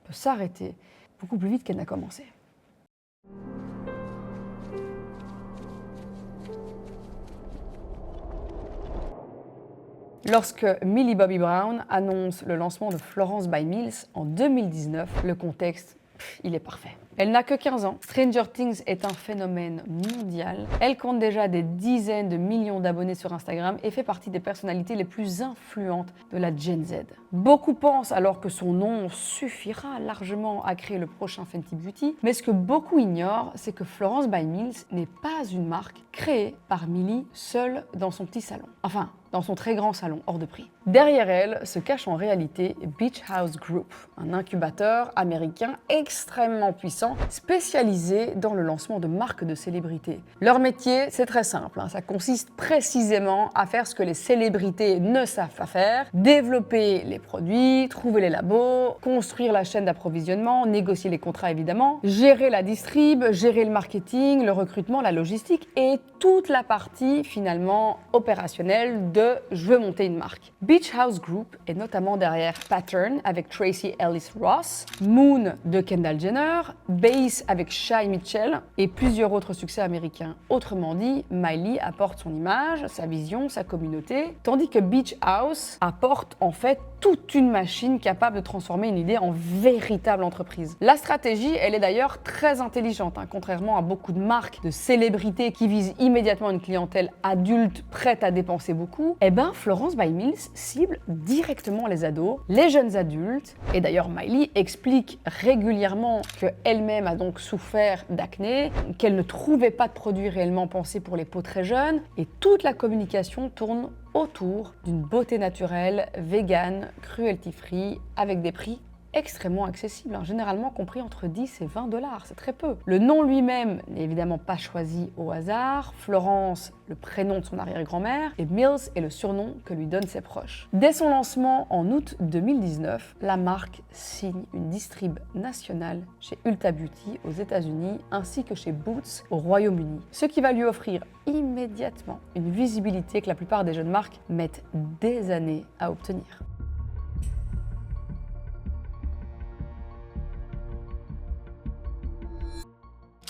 peut s'arrêter beaucoup plus vite qu'elle n'a commencé. Lorsque Millie Bobby Brown annonce le lancement de Florence by Mills en 2019, le contexte il est parfait. Elle n'a que 15 ans. Stranger Things est un phénomène mondial. Elle compte déjà des dizaines de millions d'abonnés sur Instagram et fait partie des personnalités les plus influentes de la Gen Z. Beaucoup pensent alors que son nom suffira largement à créer le prochain Fenty Beauty, mais ce que beaucoup ignorent, c'est que Florence by Mills n'est pas une marque créée par Millie seule dans son petit salon. Enfin, dans son très grand salon hors de prix. Derrière elle se cache en réalité Beach House Group, un incubateur américain extrêmement puissant, spécialisé dans le lancement de marques de célébrités. Leur métier, c'est très simple, ça consiste précisément à faire ce que les célébrités ne savent pas faire, développer les produits, trouver les labos, construire la chaîne d'approvisionnement, négocier les contrats évidemment, gérer la distrib, gérer le marketing, le recrutement, la logistique et toute la partie finalement opérationnelle de je veux monter une marque. Beach House Group est notamment derrière Pattern avec Tracy Ellis Ross, Moon de Kendall Jenner, Base avec Shai Mitchell et plusieurs autres succès américains. Autrement dit, Miley apporte son image, sa vision, sa communauté, tandis que Beach House apporte en fait toute une machine capable de transformer une idée en véritable entreprise. La stratégie, elle est d'ailleurs très intelligente, contrairement à beaucoup de marques de célébrités qui visent immédiatement une clientèle adulte prête à dépenser beaucoup. Florence by Mills cible directement les ados, les jeunes adultes. Et d'ailleurs, Miley explique régulièrement qu'elle-même a donc souffert d'acné, qu'elle ne trouvait pas de produits réellement pensés pour les peaux très jeunes. Et toute la communication tourne autour d'une beauté naturelle, vegan, cruelty-free, avec des prix extrêmement accessibles, généralement compris entre 10 et 20 $, c'est très peu. Le nom lui-même n'est évidemment pas choisi au hasard, Florence, le prénom de son arrière-grand-mère, et Mills est le surnom que lui donnent ses proches. Dès son lancement en août 2019, la marque signe une distrib nationale chez Ulta Beauty aux États-Unis ainsi que chez Boots au Royaume-Uni, ce qui va lui offrir immédiatement une visibilité que la plupart des jeunes marques mettent des années à obtenir.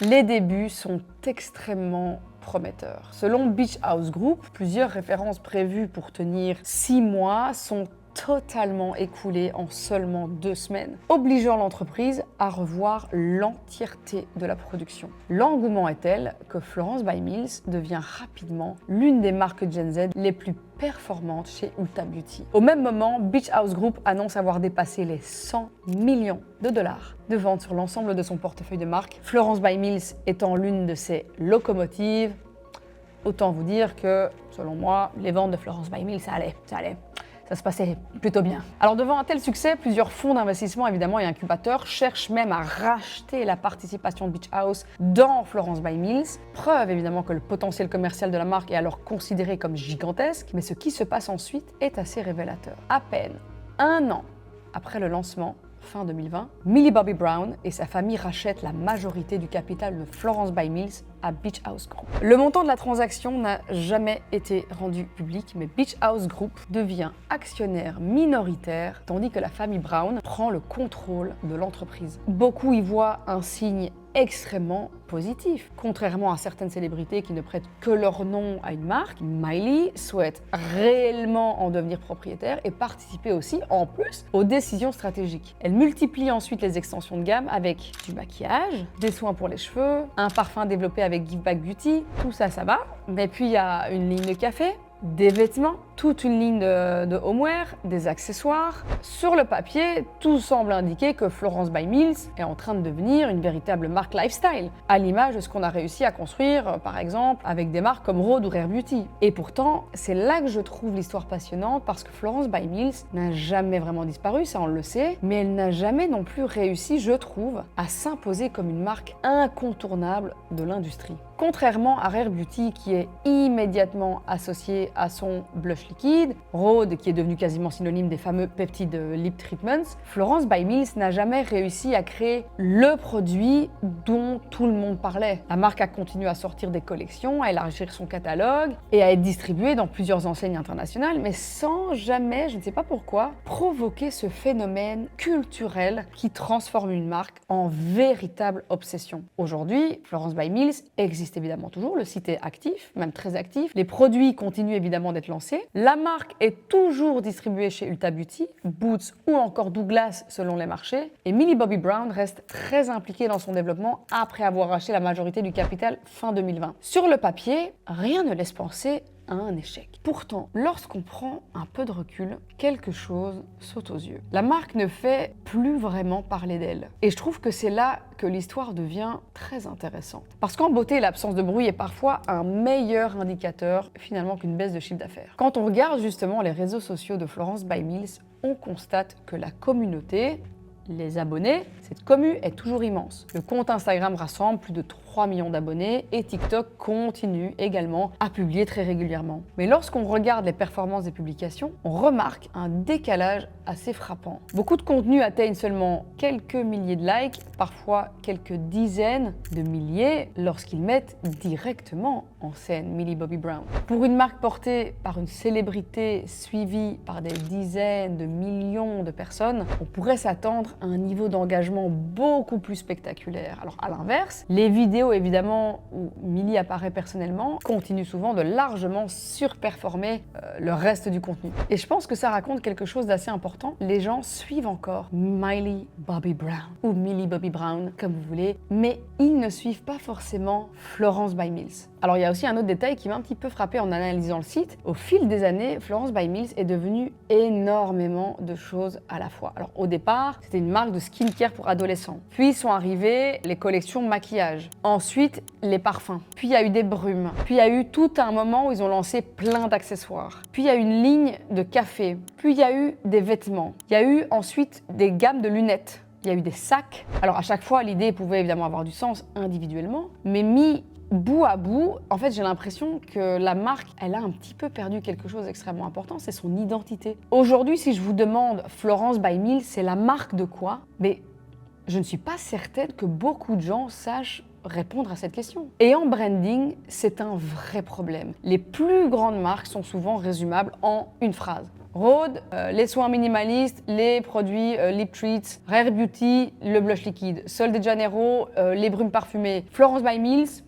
Les débuts sont extrêmement prometteurs. Selon Beach House Group, plusieurs références prévues pour tenir 6 mois sont totalement écoulées en seulement 2 semaines, obligeant l'entreprise à revoir l'entièreté de la production. L'engouement est tel que Florence by Mills devient rapidement l'une des marques Gen Z les plus performantes chez Ulta Beauty. Au même moment, Beach House Group annonce avoir dépassé les 100 millions de dollars de ventes sur l'ensemble de son portefeuille de marques, Florence by Mills étant l'une de ses locomotives. Autant vous dire que, selon moi, les ventes de Florence by Mills, ça allait. Ça se passait plutôt bien. Alors devant un tel succès, plusieurs fonds d'investissement évidemment et incubateurs cherchent même à racheter la participation de Beach House dans Florence by Mills. Preuve évidemment que le potentiel commercial de la marque est alors considéré comme gigantesque, mais ce qui se passe ensuite est assez révélateur. À peine 1 an après le lancement, fin 2020, Millie Bobby Brown et sa famille rachètent la majorité du capital de Florence by Mills à Beach House Group. Le montant de la transaction n'a jamais été rendu public, mais Beach House Group devient actionnaire minoritaire, tandis que la famille Brown prend le contrôle de l'entreprise. Beaucoup y voient un signe extrêmement positif. Contrairement à certaines célébrités qui ne prêtent que leur nom à une marque, Miley souhaite réellement en devenir propriétaire et participer aussi, en plus, aux décisions stratégiques. Elle multiplie ensuite les extensions de gamme avec du maquillage, des soins pour les cheveux, un parfum développé avec Give Back Beauty, tout ça, ça va. Mais puis il y a une ligne de café, des vêtements, toute une ligne de homeware, des accessoires. Sur le papier, tout semble indiquer que Florence by Mills est en train de devenir une véritable marque lifestyle, à l'image de ce qu'on a réussi à construire, par exemple, avec des marques comme Rhode ou Rare Beauty. Et pourtant, c'est là que je trouve l'histoire passionnante, parce que Florence by Mills n'a jamais vraiment disparu, ça on le sait, mais elle n'a jamais non plus réussi, je trouve, à s'imposer comme une marque incontournable de l'industrie. Contrairement à Rare Beauty qui est immédiatement associé à son blush liquide, Rhode qui est devenu quasiment synonyme des fameux peptide lip treatments, Florence by Mills n'a jamais réussi à créer le produit dont tout le monde parlait. La marque a continué à sortir des collections, à élargir son catalogue et à être distribuée dans plusieurs enseignes internationales, mais sans jamais, je ne sais pas pourquoi, provoquer ce phénomène culturel qui transforme une marque en véritable obsession. Aujourd'hui, Florence by Mills existe évidemment toujours, le site est actif, même très actif, les produits continuent évidemment d'être lancés, La marque est toujours distribuée chez Ulta Beauty, Boots ou encore Douglas selon les marchés. Et Millie Bobby Brown reste très impliquée dans son développement après avoir acheté la majorité du capital fin 2020. Sur le papier, rien ne laisse penser à un échec. Pourtant, lorsqu'on prend un peu de recul, quelque chose saute aux yeux. La marque ne fait plus vraiment parler d'elle. Et je trouve que c'est là que l'histoire devient très intéressante. Parce qu'en beauté, l'absence de bruit est parfois un meilleur indicateur finalement qu'une baisse de chiffre d'affaires. Quand on regarde justement les réseaux sociaux de Florence by Mills, on constate que la communauté, les abonnés, cette commu est toujours immense. Le compte Instagram rassemble plus de 3 millions d'abonnés et TikTok continue également à publier très régulièrement. Mais lorsqu'on regarde les performances des publications, on remarque un décalage assez frappant. Beaucoup de contenus atteignent seulement quelques milliers de likes, parfois quelques dizaines de milliers lorsqu'ils mettent directement en scène Millie Bobby Brown. Pour une marque portée par une célébrité suivie par des dizaines de millions de personnes, on pourrait s'attendre à un niveau d'engagement beaucoup plus spectaculaire. Alors à l'inverse, les vidéos évidemment où Millie apparaît personnellement continuent souvent de largement surperformer le reste du contenu. Et je pense que ça raconte quelque chose d'assez important. Les gens suivent encore Millie Bobby Brown ou Millie Bobby Brown comme vous voulez, mais ils ne suivent pas forcément Florence by Mills. Alors il y a aussi un autre détail qui m'a un petit peu frappé en analysant le site. Au fil des années, Florence by Mills est devenue énormément de choses à la fois. Alors au départ, c'était une marque de skincare pour adolescents. Puis sont arrivées les collections maquillage. Ensuite, les parfums. Puis il y a eu des brumes. Puis il y a eu tout un moment où ils ont lancé plein d'accessoires. Puis il y a eu une ligne de café. Puis il y a eu des vêtements. Il y a eu ensuite des gammes de lunettes. Il y a eu des sacs. Alors à chaque fois, l'idée pouvait évidemment avoir du sens individuellement, mais mis bout à bout, en fait, j'ai l'impression que la marque, elle a un petit peu perdu quelque chose d'extrêmement important, c'est son identité. Aujourd'hui, si je vous demande Florence by Mills, c'est la marque de quoi? Mais je ne suis pas certaine que beaucoup de gens sachent répondre à cette question. Et en branding, c'est un vrai problème. Les plus grandes marques sont souvent résumables en une phrase. Rhode, les soins minimalistes, les produits Lip Treats, Rare Beauty, le blush liquide, Sol de Janeiro, les brumes parfumées, Florence by Mills.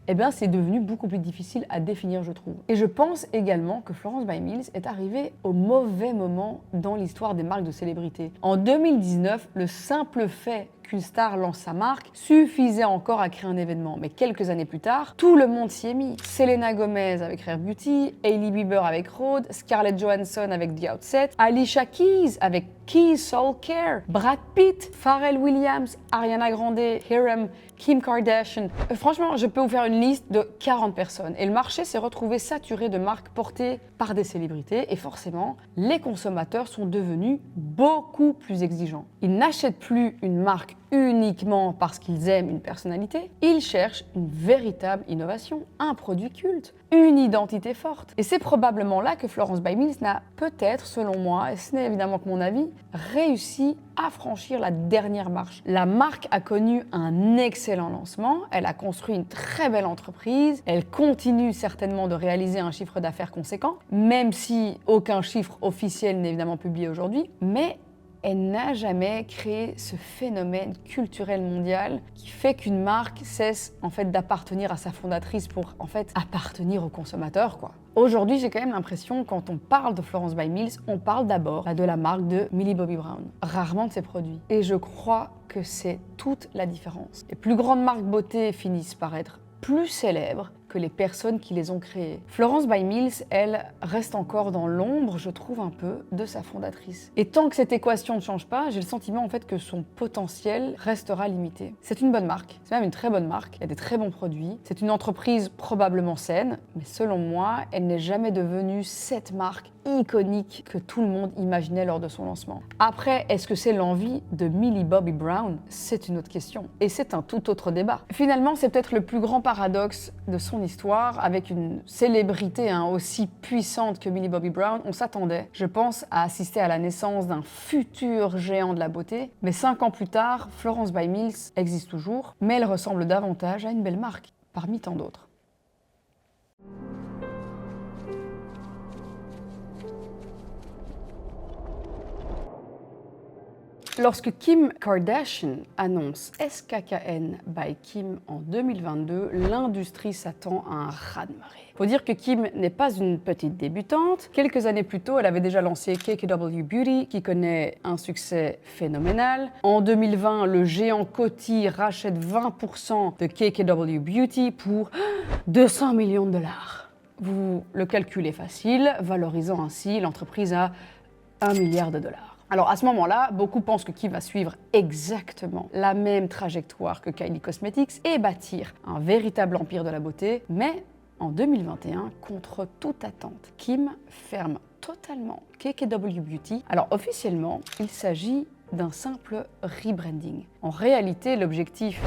Eh bien, c'est devenu beaucoup plus difficile à définir, je trouve. Et je pense également que Florence by Mills est arrivée au mauvais moment dans l'histoire des marques de célébrités. En 2019, le simple fait qu'une star lance sa marque suffisait encore à créer un événement. Mais quelques années plus tard, tout le monde s'y est mis. Selena Gomez avec Rare Beauty, Hailey Bieber avec Rhode, Scarlett Johansson avec The Outset, Alicia Keys avec Keys Soul Care, Brad Pitt, Pharrell Williams, Ariana Grande, Hiram, Kim Kardashian. Franchement, je peux vous faire une liste de 40 personnes. Et le marché s'est retrouvé saturé de marques portées par des célébrités. Et forcément, les consommateurs sont devenus beaucoup plus exigeants. Ils n'achètent plus une marque uniquement parce qu'ils aiment une personnalité, ils cherchent une véritable innovation, un produit culte, une identité forte. Et c'est probablement là que Florence by Mills n'a peut-être, selon moi, et ce n'est évidemment que mon avis, réussi à franchir la dernière marche. La marque a connu un excellent lancement, elle a construit une très belle entreprise, elle continue certainement de réaliser un chiffre d'affaires conséquent, même si aucun chiffre officiel n'est évidemment publié aujourd'hui, mais elle n'a jamais créé ce phénomène culturel mondial qui fait qu'une marque cesse en fait d'appartenir à sa fondatrice pour en fait appartenir aux consommateurs, quoi. Aujourd'hui, j'ai quand même l'impression, quand on parle de Florence by Mills, on parle d'abord de la marque de Millie Bobby Brown, rarement de ses produits. Et je crois que c'est toute la différence. Les plus grandes marques beauté finissent par être plus célèbres que les personnes qui les ont créées. Florence by Mills, elle, reste encore dans l'ombre, je trouve un peu, de sa fondatrice. Et tant que cette équation ne change pas, j'ai le sentiment en fait que son potentiel restera limité. C'est une bonne marque, c'est même une très bonne marque, il y a des très bons produits, c'est une entreprise probablement saine, mais selon moi, elle n'est jamais devenue cette marque iconique que tout le monde imaginait lors de son lancement. Après, est-ce que c'est l'envie de Millie Bobby Brown? C'est une autre question. Et c'est un tout autre débat. Finalement, c'est peut-être le plus grand paradoxe de son histoire. Avec une célébrité aussi puissante que Millie Bobby Brown, on s'attendait, je pense, à assister à la naissance d'un futur géant de la beauté. Mais 5 ans plus tard, Florence by Mills existe toujours, mais elle ressemble davantage à une belle marque, parmi tant d'autres. Lorsque Kim Kardashian annonce SKKN by Kim en 2022, l'industrie s'attend à un raz-de-marée. Faut dire que Kim n'est pas une petite débutante. Quelques années plus tôt, elle avait déjà lancé KKW Beauty, qui connaît un succès phénoménal. En 2020, le géant Coty rachète 20% de KKW Beauty pour 200 millions de dollars. Le calcul est facile, valorisant ainsi l'entreprise à 1 milliard de dollars. Alors à ce moment-là, beaucoup pensent que Kim va suivre exactement la même trajectoire que Kylie Cosmetics et bâtir un véritable empire de la beauté, mais en 2021, contre toute attente, Kim ferme totalement KKW Beauty. Alors officiellement, il s'agit d'un simple rebranding. En réalité, l'objectif,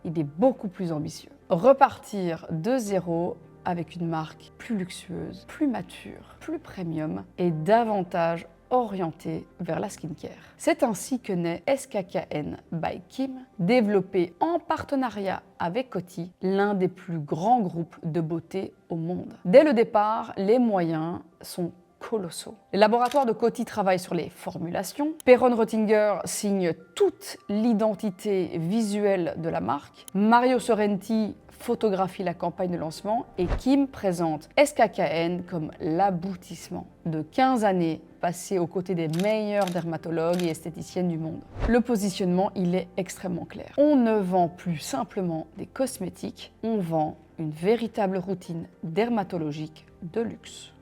il est beaucoup plus ambitieux. Repartir de zéro avec une marque plus luxueuse, plus mature, plus premium et davantage orientée vers la skincare. C'est ainsi que naît SKKN by Kim, développé en partenariat avec Coty, l'un des plus grands groupes de beauté au monde. Dès le départ, les moyens sont colossaux. Les laboratoires de Coty travaillent sur les formulations. Perron Rottinger signe toute l'identité visuelle de la marque. Mario Sorrenti photographie la campagne de lancement et Kim présente SKKN comme l'aboutissement de 15 années passées aux côtés des meilleurs dermatologues et esthéticiennes du monde. Le positionnement, il est extrêmement clair. On ne vend plus simplement des cosmétiques, on vend une véritable routine dermatologique de luxe.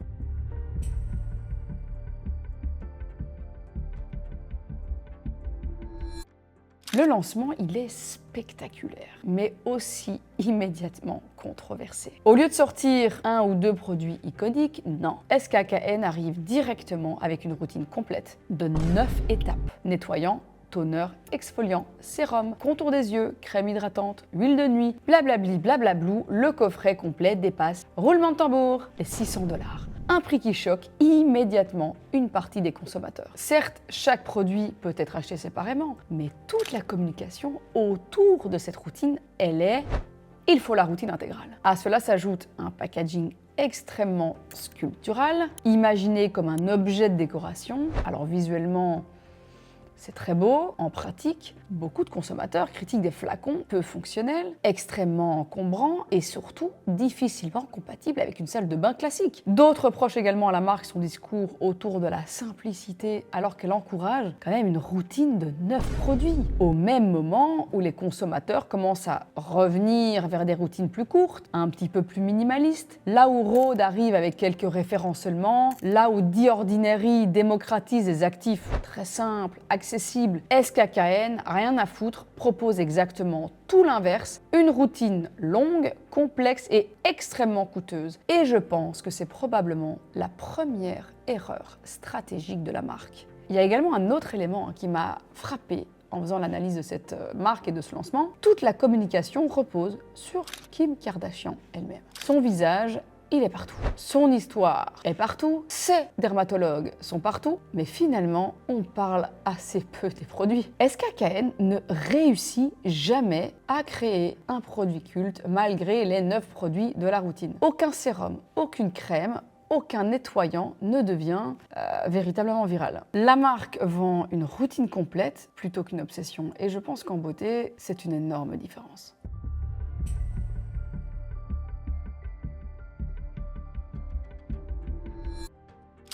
Le lancement, il est spectaculaire, mais aussi immédiatement controversé. Au lieu de sortir un ou deux produits iconiques, non. SKKN arrive directement avec une routine complète de 9 étapes. Nettoyant, toner, exfoliant, sérum, contour des yeux, crème hydratante, huile de nuit, blablabli, blablablou, le coffret complet dépasse, roulement de tambour, les 600 $. Un prix qui choque immédiatement une partie des consommateurs. Certes, chaque produit peut être acheté séparément, mais toute la communication autour de cette routine, il faut la routine intégrale. À cela s'ajoute un packaging extrêmement sculptural, imaginé comme un objet de décoration. Alors visuellement, c'est très beau. En pratique, beaucoup de consommateurs critiquent des flacons peu fonctionnels, extrêmement encombrants et surtout difficilement compatibles avec une salle de bain classique. D'autres reprochent également à la marque son discours autour de la simplicité alors qu'elle encourage quand même une routine de 9 produits. Au même moment où les consommateurs commencent à revenir vers des routines plus courtes, un petit peu plus minimalistes, là où Rhode arrive avec quelques références seulement, là où The Ordinary démocratise des actifs très simples, accessible, SKKN, rien à foutre, propose exactement tout l'inverse, une routine longue, complexe et extrêmement coûteuse. Et je pense que c'est probablement la première erreur stratégique de la marque. Il y a également un autre élément qui m'a frappé en faisant l'analyse de cette marque et de ce lancement. Toute la communication repose sur Kim Kardashian elle-même. Son visage, il est partout. Son histoire est partout. Ses dermatologues sont partout. Mais finalement, on parle assez peu des produits. SKKN ne réussit jamais à créer un produit culte malgré les 9 produits de la routine. Aucun sérum, aucune crème, aucun nettoyant ne devient véritablement viral. La marque vend une routine complète plutôt qu'une obsession. Et je pense qu'en beauté, c'est une énorme différence.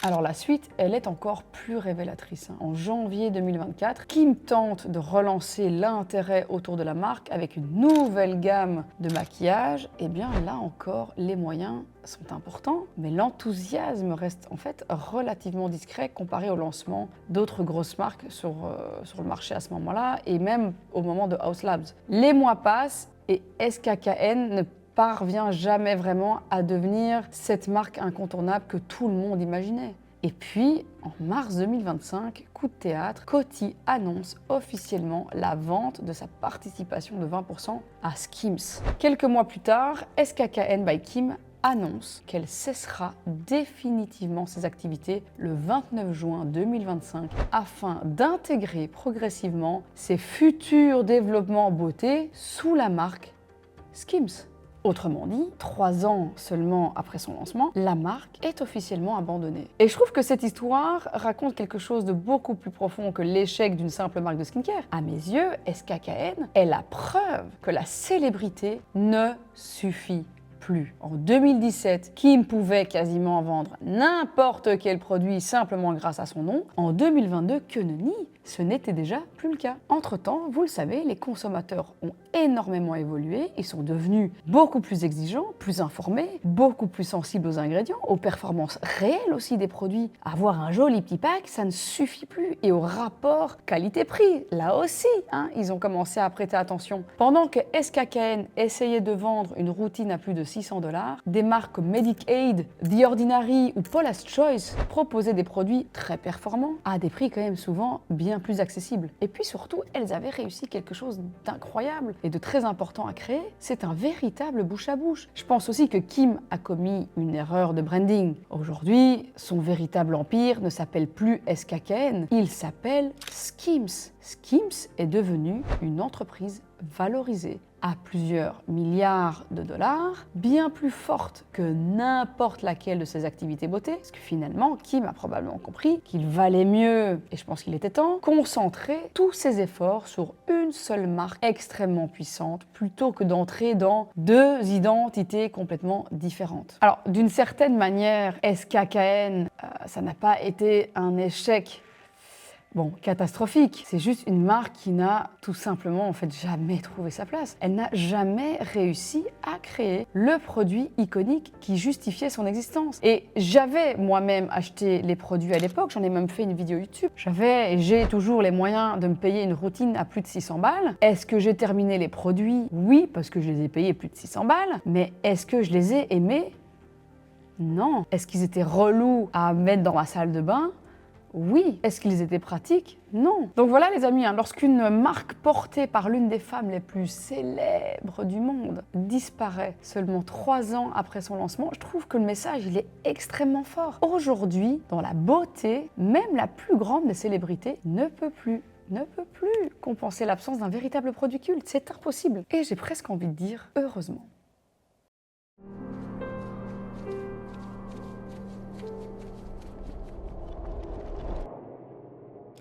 Alors la suite, elle est encore plus révélatrice. En janvier 2024, Kim tente de relancer l'intérêt autour de la marque avec une nouvelle gamme de maquillage. Et bien là encore, les moyens sont importants, mais l'enthousiasme reste en fait relativement discret comparé au lancement d'autres grosses marques sur le marché à ce moment-là et même au moment de Haus Labs. Les mois passent et SKKN ne parvient jamais vraiment à devenir cette marque incontournable que tout le monde imaginait. Et puis, en mars 2025, coup de théâtre, Coty annonce officiellement la vente de sa participation de 20% à Skims. Quelques mois plus tard, SKKN by Kim annonce qu'elle cessera définitivement ses activités le 29 juin 2025 afin d'intégrer progressivement ses futurs développements beauté sous la marque Skims. Autrement dit, 3 ans seulement après son lancement, la marque est officiellement abandonnée. Et je trouve que cette histoire raconte quelque chose de beaucoup plus profond que l'échec d'une simple marque de skincare. À mes yeux, SKKN est la preuve que la célébrité ne suffit plus. En 2017, Kim pouvait quasiment vendre n'importe quel produit simplement grâce à son nom. En 2022, que nenni, ce n'était déjà plus le cas. Entre-temps, vous le savez, les consommateurs ont énormément évolué, ils sont devenus beaucoup plus exigeants, plus informés, beaucoup plus sensibles aux ingrédients, aux performances réelles aussi des produits. Avoir un joli petit pack, ça ne suffit plus. Et au rapport qualité-prix, là aussi, ils ont commencé à prêter attention. Pendant que SKKN essayait de vendre une routine à plus de $600, des marques comme Medicaid, The Ordinary ou Paula's Choice proposaient des produits très performants à des prix quand même souvent bien plus accessibles. Et puis surtout, elles avaient réussi quelque chose d'incroyable et de très important à créer, c'est un véritable bouche à bouche. Je pense aussi que Kim a commis une erreur de branding. Aujourd'hui, son véritable empire ne s'appelle plus SKKN, il s'appelle Skims. Skims est devenue une entreprise valorisée à plusieurs milliards de dollars, bien plus forte que n'importe laquelle de ses activités beauté, parce que finalement, Kim a probablement compris qu'il valait mieux, et je pense qu'il était temps, concentrer tous ses efforts sur une seule marque extrêmement puissante, plutôt que d'entrer dans 2 identités complètement différentes. Alors, d'une certaine manière, SKKN, ça n'a pas été un échec catastrophique. C'est juste une marque qui n'a tout simplement jamais trouvé sa place. Elle n'a jamais réussi à créer le produit iconique qui justifiait son existence. Et j'avais moi-même acheté les produits à l'époque, j'en ai même fait une vidéo YouTube. J'avais et j'ai toujours les moyens de me payer une routine à plus de 600 balles. Est-ce que j'ai terminé les produits? Oui, parce que je les ai payés plus de 600 balles. Mais est-ce que je les ai aimés? Non. Est-ce qu'ils étaient relous à mettre dans ma salle de bain? Oui. Est-ce qu'ils étaient pratiques? Non. Donc voilà les amis, lorsqu'une marque portée par l'une des femmes les plus célèbres du monde disparaît seulement 3 ans après son lancement, je trouve que le message il est extrêmement fort. Aujourd'hui, dans la beauté, même la plus grande des célébrités ne peut plus compenser l'absence d'un véritable produit culte. C'est impossible. Et j'ai presque envie de dire heureusement.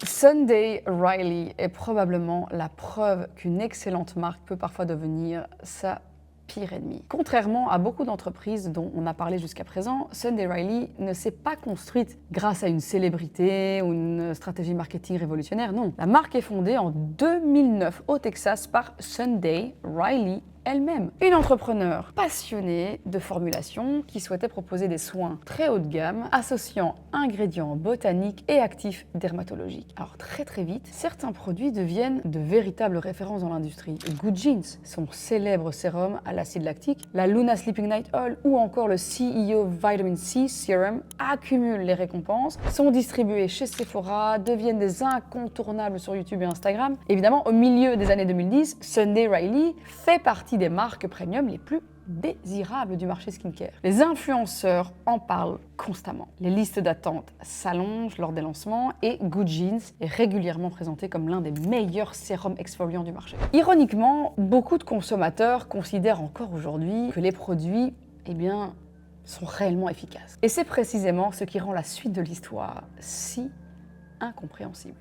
Sunday Riley est probablement la preuve qu'une excellente marque peut parfois devenir sa pire ennemi. Contrairement à beaucoup d'entreprises dont on a parlé jusqu'à présent, Sunday Riley ne s'est pas construite grâce à une célébrité ou une stratégie marketing révolutionnaire, non. La marque est fondée en 2009 au Texas par Sunday Riley elle-même. Une entrepreneure passionnée de formulation qui souhaitait proposer des soins très haut de gamme associant ingrédients botaniques et actifs dermatologiques. Alors très vite, certains produits deviennent de véritables références dans l'industrie. Good Jeans, son célèbre sérum à l'acide lactique, la Luna Sleeping Night Oil ou encore le CEO Vitamin C Serum accumulent les récompenses, sont distribués chez Sephora, deviennent des incontournables sur YouTube et Instagram. Évidemment, au milieu des années 2010, Sunday Riley fait partie des marques premium les plus désirables du marché skincare. Les influenceurs en parlent constamment. Les listes d'attente s'allongent lors des lancements et Good Jeans est régulièrement présenté comme l'un des meilleurs sérums exfoliants du marché. Ironiquement, beaucoup de consommateurs considèrent encore aujourd'hui que les produits, sont réellement efficaces. Et c'est précisément ce qui rend la suite de l'histoire si incompréhensible.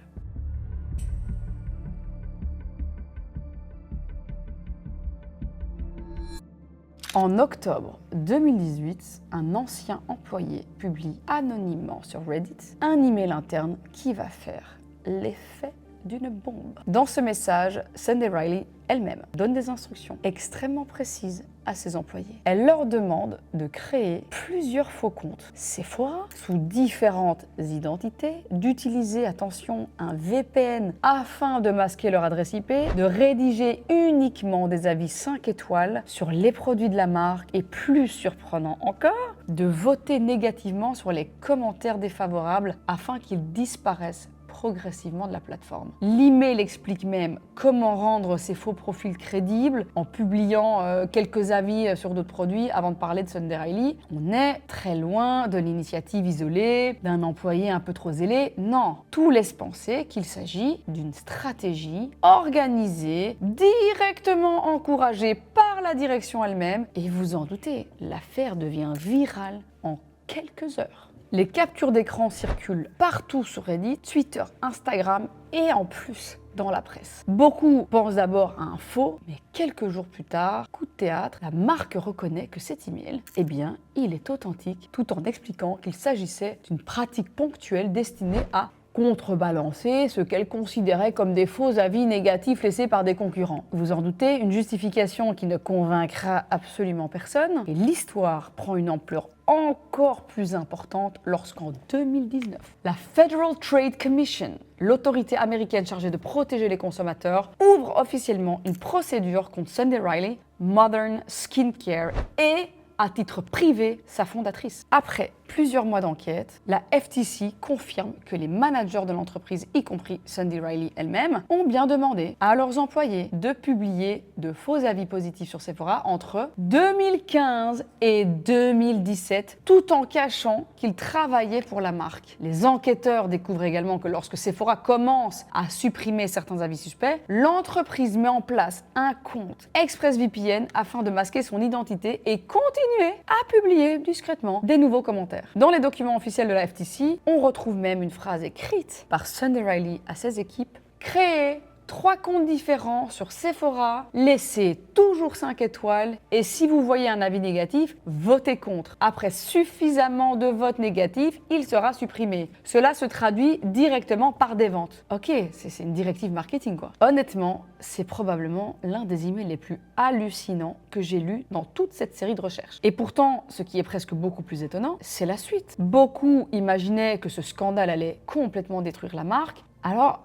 En octobre 2018, un ancien employé publie anonymement sur Reddit un email interne qui va faire l'effet d'une bombe. Dans ce message, Sunday Riley elle-même donne des instructions extrêmement précises à ses employés. Elle leur demande de créer plusieurs faux comptes Sephora sous différentes identités, d'utiliser, attention, un VPN afin de masquer leur adresse IP, de rédiger uniquement des avis 5 étoiles sur les produits de la marque et plus surprenant encore, de voter négativement sur les commentaires défavorables afin qu'ils disparaissent progressivement de la plateforme. L'email explique même comment rendre ces faux profils crédibles en publiant quelques avis sur d'autres produits avant de parler de Sunday Riley. On est très loin de l'initiative isolée, d'un employé un peu trop zélé. Non, tout laisse penser qu'il s'agit d'une stratégie organisée, directement encouragée par la direction elle-même. Et vous en doutez, l'affaire devient virale en quelques heures. Les captures d'écran circulent partout sur Reddit, Twitter, Instagram et en plus dans la presse. Beaucoup pensent d'abord à un faux, mais quelques jours plus tard, coup de théâtre, la marque reconnaît que cet email, eh bien, il est authentique, tout en expliquant qu'il s'agissait d'une pratique ponctuelle destinée à contrebalancer ce qu'elle considérait comme des faux avis négatifs laissés par des concurrents. Vous en doutez, une justification qui ne convaincra absolument personne. Et l'histoire prend une ampleur encore plus importante lorsqu'en 2019, la Federal Trade Commission, l'autorité américaine chargée de protéger les consommateurs, ouvre officiellement une procédure contre Sunday Riley, Modern Skincare et, à titre privé, sa fondatrice. Après plusieurs mois d'enquête, la FTC confirme que les managers de l'entreprise, y compris Sunday Riley elle-même, ont bien demandé à leurs employés de publier de faux avis positifs sur Sephora entre 2015 et 2017, tout en cachant qu'ils travaillaient pour la marque. Les enquêteurs découvrent également que lorsque Sephora commence à supprimer certains avis suspects, l'entreprise met en place un compte ExpressVPN afin de masquer son identité et continuer à publier discrètement des nouveaux commentaires. Dans les documents officiels de la FTC, on retrouve même une phrase écrite par Sunday Riley à ses équipes: créez 3 comptes différents sur Sephora, laissez toujours 5 étoiles et si vous voyez un avis négatif, votez contre. Après suffisamment de votes négatifs, il sera supprimé. Cela se traduit directement par des ventes. Ok, c'est une directive marketing quoi. Honnêtement, c'est probablement l'un des emails les plus hallucinants que j'ai lus dans toute cette série de recherches. Et pourtant, ce qui est presque beaucoup plus étonnant, c'est la suite. Beaucoup imaginaient que ce scandale allait complètement détruire la marque. Alors,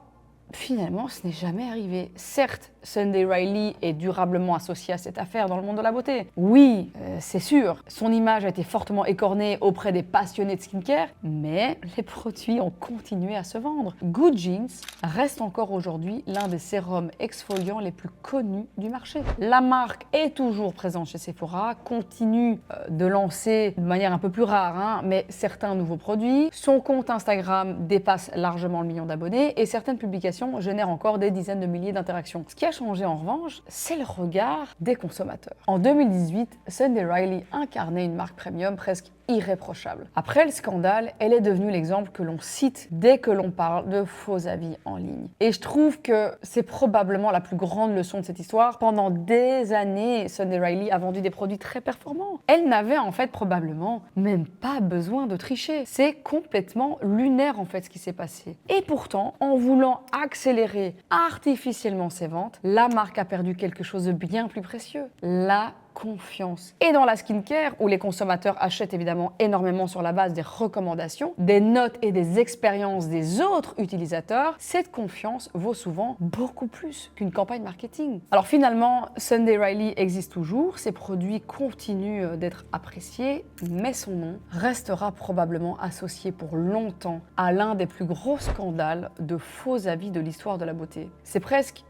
finalement, ce n'est jamais arrivé. Certes, Sunday Riley est durablement associé à cette affaire dans le monde de la beauté. Oui, c'est sûr, son image a été fortement écornée auprès des passionnés de skincare, mais les produits ont continué à se vendre. Good Genes reste encore aujourd'hui l'un des sérums exfoliants les plus connus du marché. La marque est toujours présente chez Sephora, continue de lancer de manière un peu plus rare, mais certains nouveaux produits. Son compte Instagram dépasse largement le million d'abonnés et certaines publications génèrent encore des dizaines de milliers d'interactions. Ce qui a changé en revanche, c'est le regard des consommateurs. En 2018, Sunday Riley incarnait une marque premium presque irréprochable. Après le scandale, elle est devenue l'exemple que l'on cite dès que l'on parle de faux avis en ligne. Et je trouve que c'est probablement la plus grande leçon de cette histoire. Pendant des années, Sunday Riley a vendu des produits très performants. Elle n'avait en fait probablement même pas besoin de tricher. C'est complètement lunaire en fait ce qui s'est passé. Et pourtant, en voulant accélérer artificiellement ses ventes, la marque a perdu quelque chose de bien plus précieux, la confiance. Et dans la skincare, où les consommateurs achètent évidemment énormément sur la base des recommandations, des notes et des expériences des autres utilisateurs, cette confiance vaut souvent beaucoup plus qu'une campagne marketing. Alors finalement, Sunday Riley existe toujours, ses produits continuent d'être appréciés, mais son nom restera probablement associé pour longtemps à l'un des plus gros scandales de faux avis de l'histoire de la beauté. C'est presque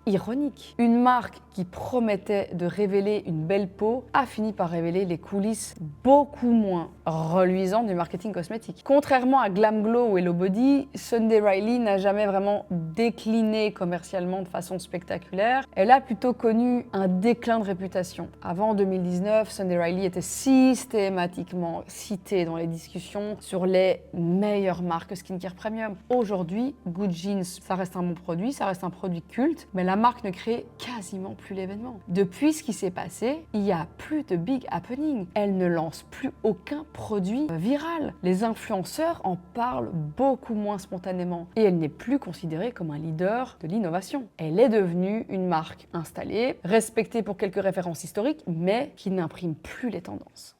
ironique. Une marque qui promettait de révéler une belle peau a fini par révéler les coulisses beaucoup moins reluisantes du marketing cosmétique. Contrairement à Glam Glow ou Hello Body, Sunday Riley n'a jamais vraiment décliné commercialement de façon spectaculaire. Elle a plutôt connu un déclin de réputation. Avant 2019, Sunday Riley était systématiquement citée dans les discussions sur les meilleures marques skincare premium. Aujourd'hui, Good Genes, ça reste un bon produit, ça reste un produit culte, mais la marque ne crée quasiment plus l'événement. Depuis ce qui s'est passé, il n'y a plus de big happening. Elle ne lance plus aucun produit viral. Les influenceurs en parlent beaucoup moins spontanément. Et elle n'est plus considérée comme un leader de l'innovation. Elle est devenue une marque installée, respectée pour quelques références historiques, mais qui n'imprime plus les tendances.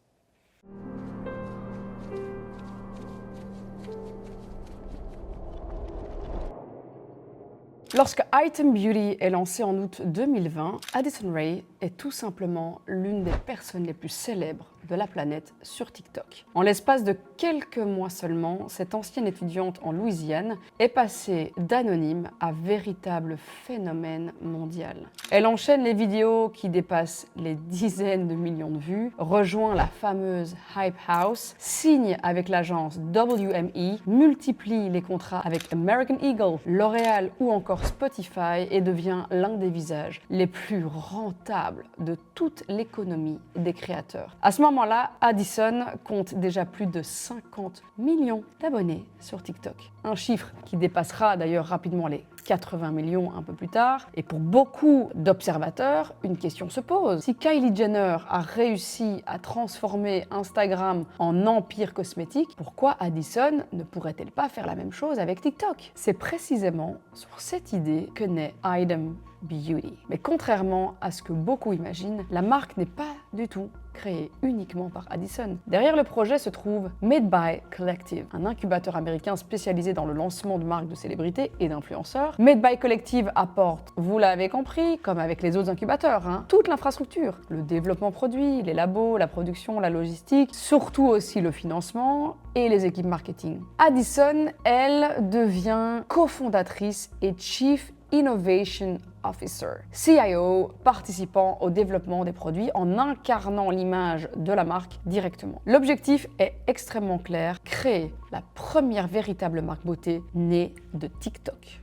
Lorsque Item Beauty est lancé en août 2020, Addison Rae est tout simplement l'une des personnes les plus célèbres de la planète sur TikTok. En l'espace de quelques mois seulement, cette ancienne étudiante en Louisiane est passée d'anonyme à véritable phénomène mondial. Elle enchaîne les vidéos qui dépassent les dizaines de millions de vues, rejoint la fameuse Hype House, signe avec l'agence WME, multiplie les contrats avec American Eagle, L'Oréal ou encore Spotify et devient l'un des visages les plus rentables considérable de toute l'économie des créateurs. À ce moment-là, Addison compte déjà plus de 50 millions d'abonnés sur TikTok. Un chiffre qui dépassera d'ailleurs rapidement les 80 millions un peu plus tard. Et pour beaucoup d'observateurs, une question se pose. Si Kylie Jenner a réussi à transformer Instagram en empire cosmétique, pourquoi Addison ne pourrait-elle pas faire la même chose avec TikTok? C'est précisément sur cette idée que naît Item Beauty. Mais contrairement à ce que beaucoup imaginent, la marque n'est pas du tout créée uniquement par Addison. Derrière le projet se trouve Made by Collective, un incubateur américain spécialisé dans le lancement de marques de célébrités et d'influenceurs. Made by Collective apporte, vous l'avez compris, comme avec les autres incubateurs, toute l'infrastructure, le développement produit, les labos, la production, la logistique, surtout aussi le financement et les équipes marketing. Addison, elle, devient cofondatrice et Chief Innovation Officer, CIO, participant au développement des produits en incarnant l'image de la marque directement. L'objectif est extrêmement clair, créer la première véritable marque beauté née de TikTok.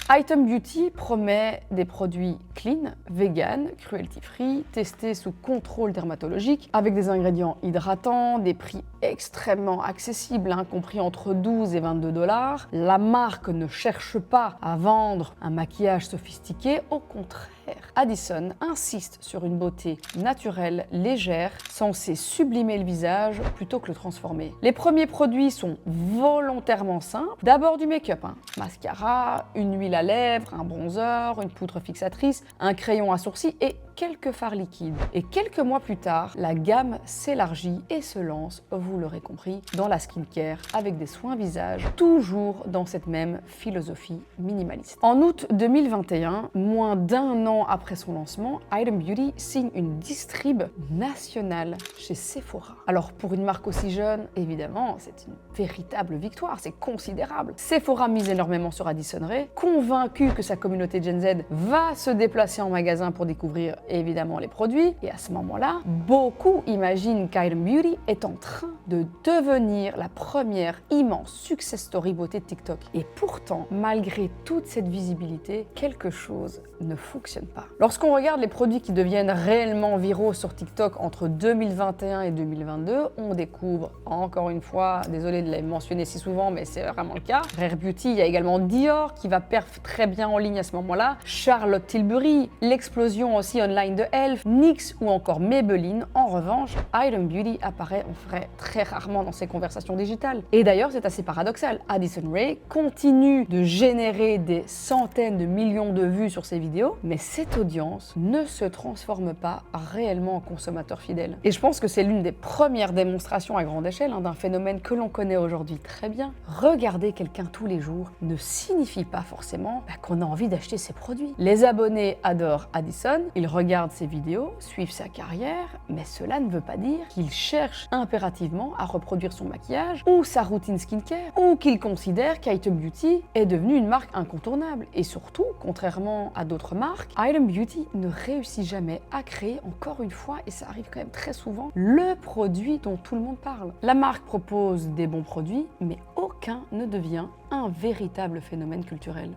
Item Beauty promet des produits clean, vegan, cruelty-free, testés sous contrôle dermatologique, avec des ingrédients hydratants, des prix extrêmement accessibles, compris entre 12 et 22 $. La marque ne cherche pas à vendre un maquillage sophistiqué, au contraire. Addison insiste sur une beauté naturelle, légère, censée sublimer le visage plutôt que le transformer. Les premiers produits sont volontairement simples. D'abord du make-up, mascara, une huile à lèvres, un bronzer, une poudre fixatrice, un crayon à sourcils et quelques fards liquides. Et quelques mois plus tard, la gamme s'élargit et se lance, vous l'aurez compris, dans la skincare avec des soins visage, toujours dans cette même philosophie minimaliste. En août 2021, moins d'un an après son lancement, Item Beauty signe une distrib nationale chez Sephora. Alors pour une marque aussi jeune, évidemment, c'est une véritable victoire, c'est considérable. Sephora mise énormément sur Addison Rae, convaincu que sa communauté Gen Z va se déplacer en magasin pour découvrir évidemment les produits. Et à ce moment-là, beaucoup imaginent qu'Item Beauty est en train de devenir la première immense success story beauté de TikTok. Et pourtant, malgré toute cette visibilité, quelque chose ne fonctionne pas. Lorsqu'on regarde les produits qui deviennent réellement viraux sur TikTok entre 2021 et 2022, on découvre, encore une fois, désolé de les mentionner si souvent, mais c'est vraiment le cas, Rare Beauty, il y a également Dior qui va perf très bien en ligne à ce moment-là, Charlotte Tilbury, l'explosion aussi online de Elf, NYX ou encore Maybelline. En revanche, Item Beauty apparaît en vrai très rarement dans ces conversations digitales. Et d'ailleurs, c'est assez paradoxal. Addison Rae continue de générer des centaines de millions de vues sur ses vidéos, mais cette audience ne se transforme pas réellement en consommateur fidèle. Et je pense que c'est l'une des premières démonstrations à grande échelle d'un phénomène que l'on connaît aujourd'hui très bien. Regarder quelqu'un tous les jours ne signifie pas forcément qu'on a envie d'acheter ses produits. Les abonnés adorent Addison, ils regardent ses vidéos, suivent sa carrière, mais cela ne veut pas dire qu'ils cherchent impérativement à reproduire son maquillage ou sa routine skincare, ou qu'ils considèrent qu'Item Beauty est devenue une marque incontournable. Et surtout, contrairement à d'autres marques, Item Beauty ne réussit jamais à créer, encore une fois, et ça arrive quand même très souvent, le produit dont tout le monde parle. La marque propose des bons produits, mais aucun ne devient un véritable phénomène culturel.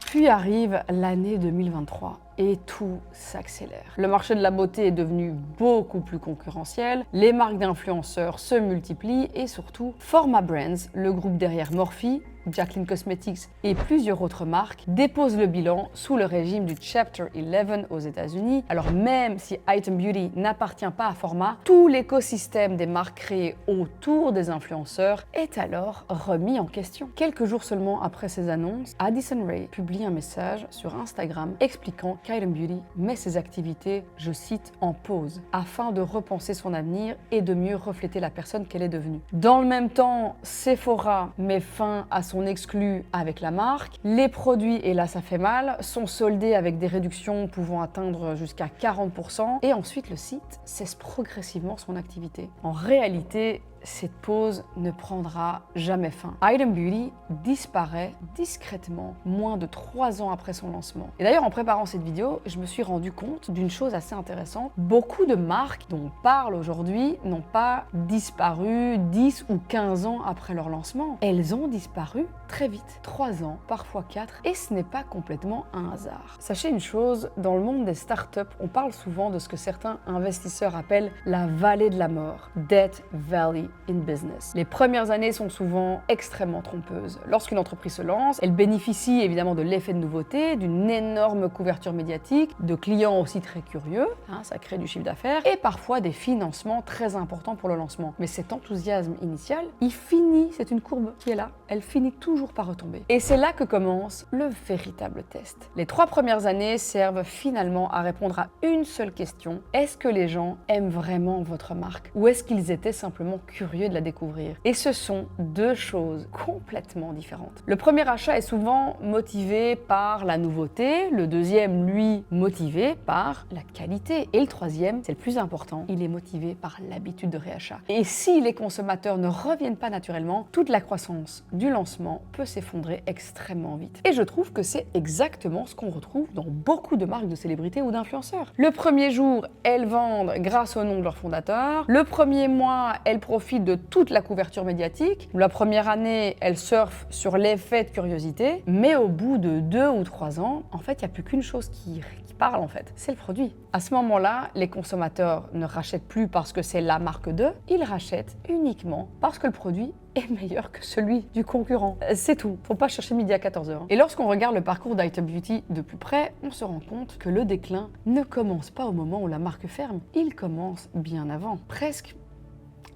Puis arrive l'année 2023 et tout s'accélère. Le marché de la beauté est devenu beaucoup plus concurrentiel, les marques d'influenceurs se multiplient et surtout Forma Brands, le groupe derrière Morphe, Jaclyn Cosmetics et plusieurs autres marques déposent le bilan sous le régime du Chapter 11 aux États-Unis. Alors même si Item Beauty n'appartient pas à Forma, tout l'écosystème des marques créées autour des influenceurs est alors remis en question. Quelques jours seulement après ces annonces, Addison Rae publie un message sur Instagram expliquant qu'Item Beauty met ses activités, je cite, en pause, afin de repenser son avenir et de mieux refléter la personne qu'elle est devenue. Dans le même temps, Sephora met fin à son exclu avec la marque. Les produits, et là ça fait mal, sont soldés avec des réductions pouvant atteindre jusqu'à 40%. Et ensuite, le site cesse progressivement son activité. En réalité, cette pause ne prendra jamais fin. Item Beauty disparaît discrètement moins de 3 ans après son lancement. Et d'ailleurs, en préparant cette vidéo, je me suis rendu compte d'une chose assez intéressante. Beaucoup de marques dont on parle aujourd'hui n'ont pas disparu 10 ou 15 ans après leur lancement. Elles ont disparu très vite, 3 ans, parfois 4, et ce n'est pas complètement un hasard. Sachez une chose, dans le monde des startups, on parle souvent de ce que certains investisseurs appellent la vallée de la mort, Death Valley in Business. Les premières années sont souvent extrêmement trompeuses. Lorsqu'une entreprise se lance, elle bénéficie évidemment de l'effet de nouveauté, d'une énorme couverture médiatique, de clients aussi très curieux, ça crée du chiffre d'affaires, et parfois des financements très importants pour le lancement. Mais cet enthousiasme initial, il finit, c'est une courbe qui est là, elle finit toujours par retomber. Et c'est là que commence le véritable test. Les 3 premières années servent finalement à répondre à une seule question. Est-ce que les gens aiment vraiment votre marque ou est-ce qu'ils étaient simplement curieux de la découvrir? Et ce sont 2 choses complètement différentes. Le premier achat est souvent motivé par la nouveauté, le deuxième, lui, motivé par la qualité. Et le troisième, c'est le plus important, il est motivé par l'habitude de réachat. Et si les consommateurs ne reviennent pas naturellement, toute la croissance du lancement peut s'effondrer extrêmement vite. Et je trouve que c'est exactement ce qu'on retrouve dans beaucoup de marques de célébrités ou d'influenceurs. Le premier jour, elles vendent grâce au nom de leur fondateur. Le premier mois, elles profitent de toute la couverture médiatique. La première année, elles surfent sur l'effet de curiosité. Mais au bout de 2 ou 3 ans, en fait, il n'y a plus qu'une chose qui parle en fait, c'est le produit. À ce moment-là, les consommateurs ne rachètent plus parce que c'est la marque d'eux, ils rachètent uniquement parce que le produit est meilleur que celui du concurrent. C'est tout, faut pas chercher midi à 14h. Et lorsqu'on regarde le parcours d'Item Beauty de plus près, on se rend compte que le déclin ne commence pas au moment où la marque ferme, il commence bien avant, presque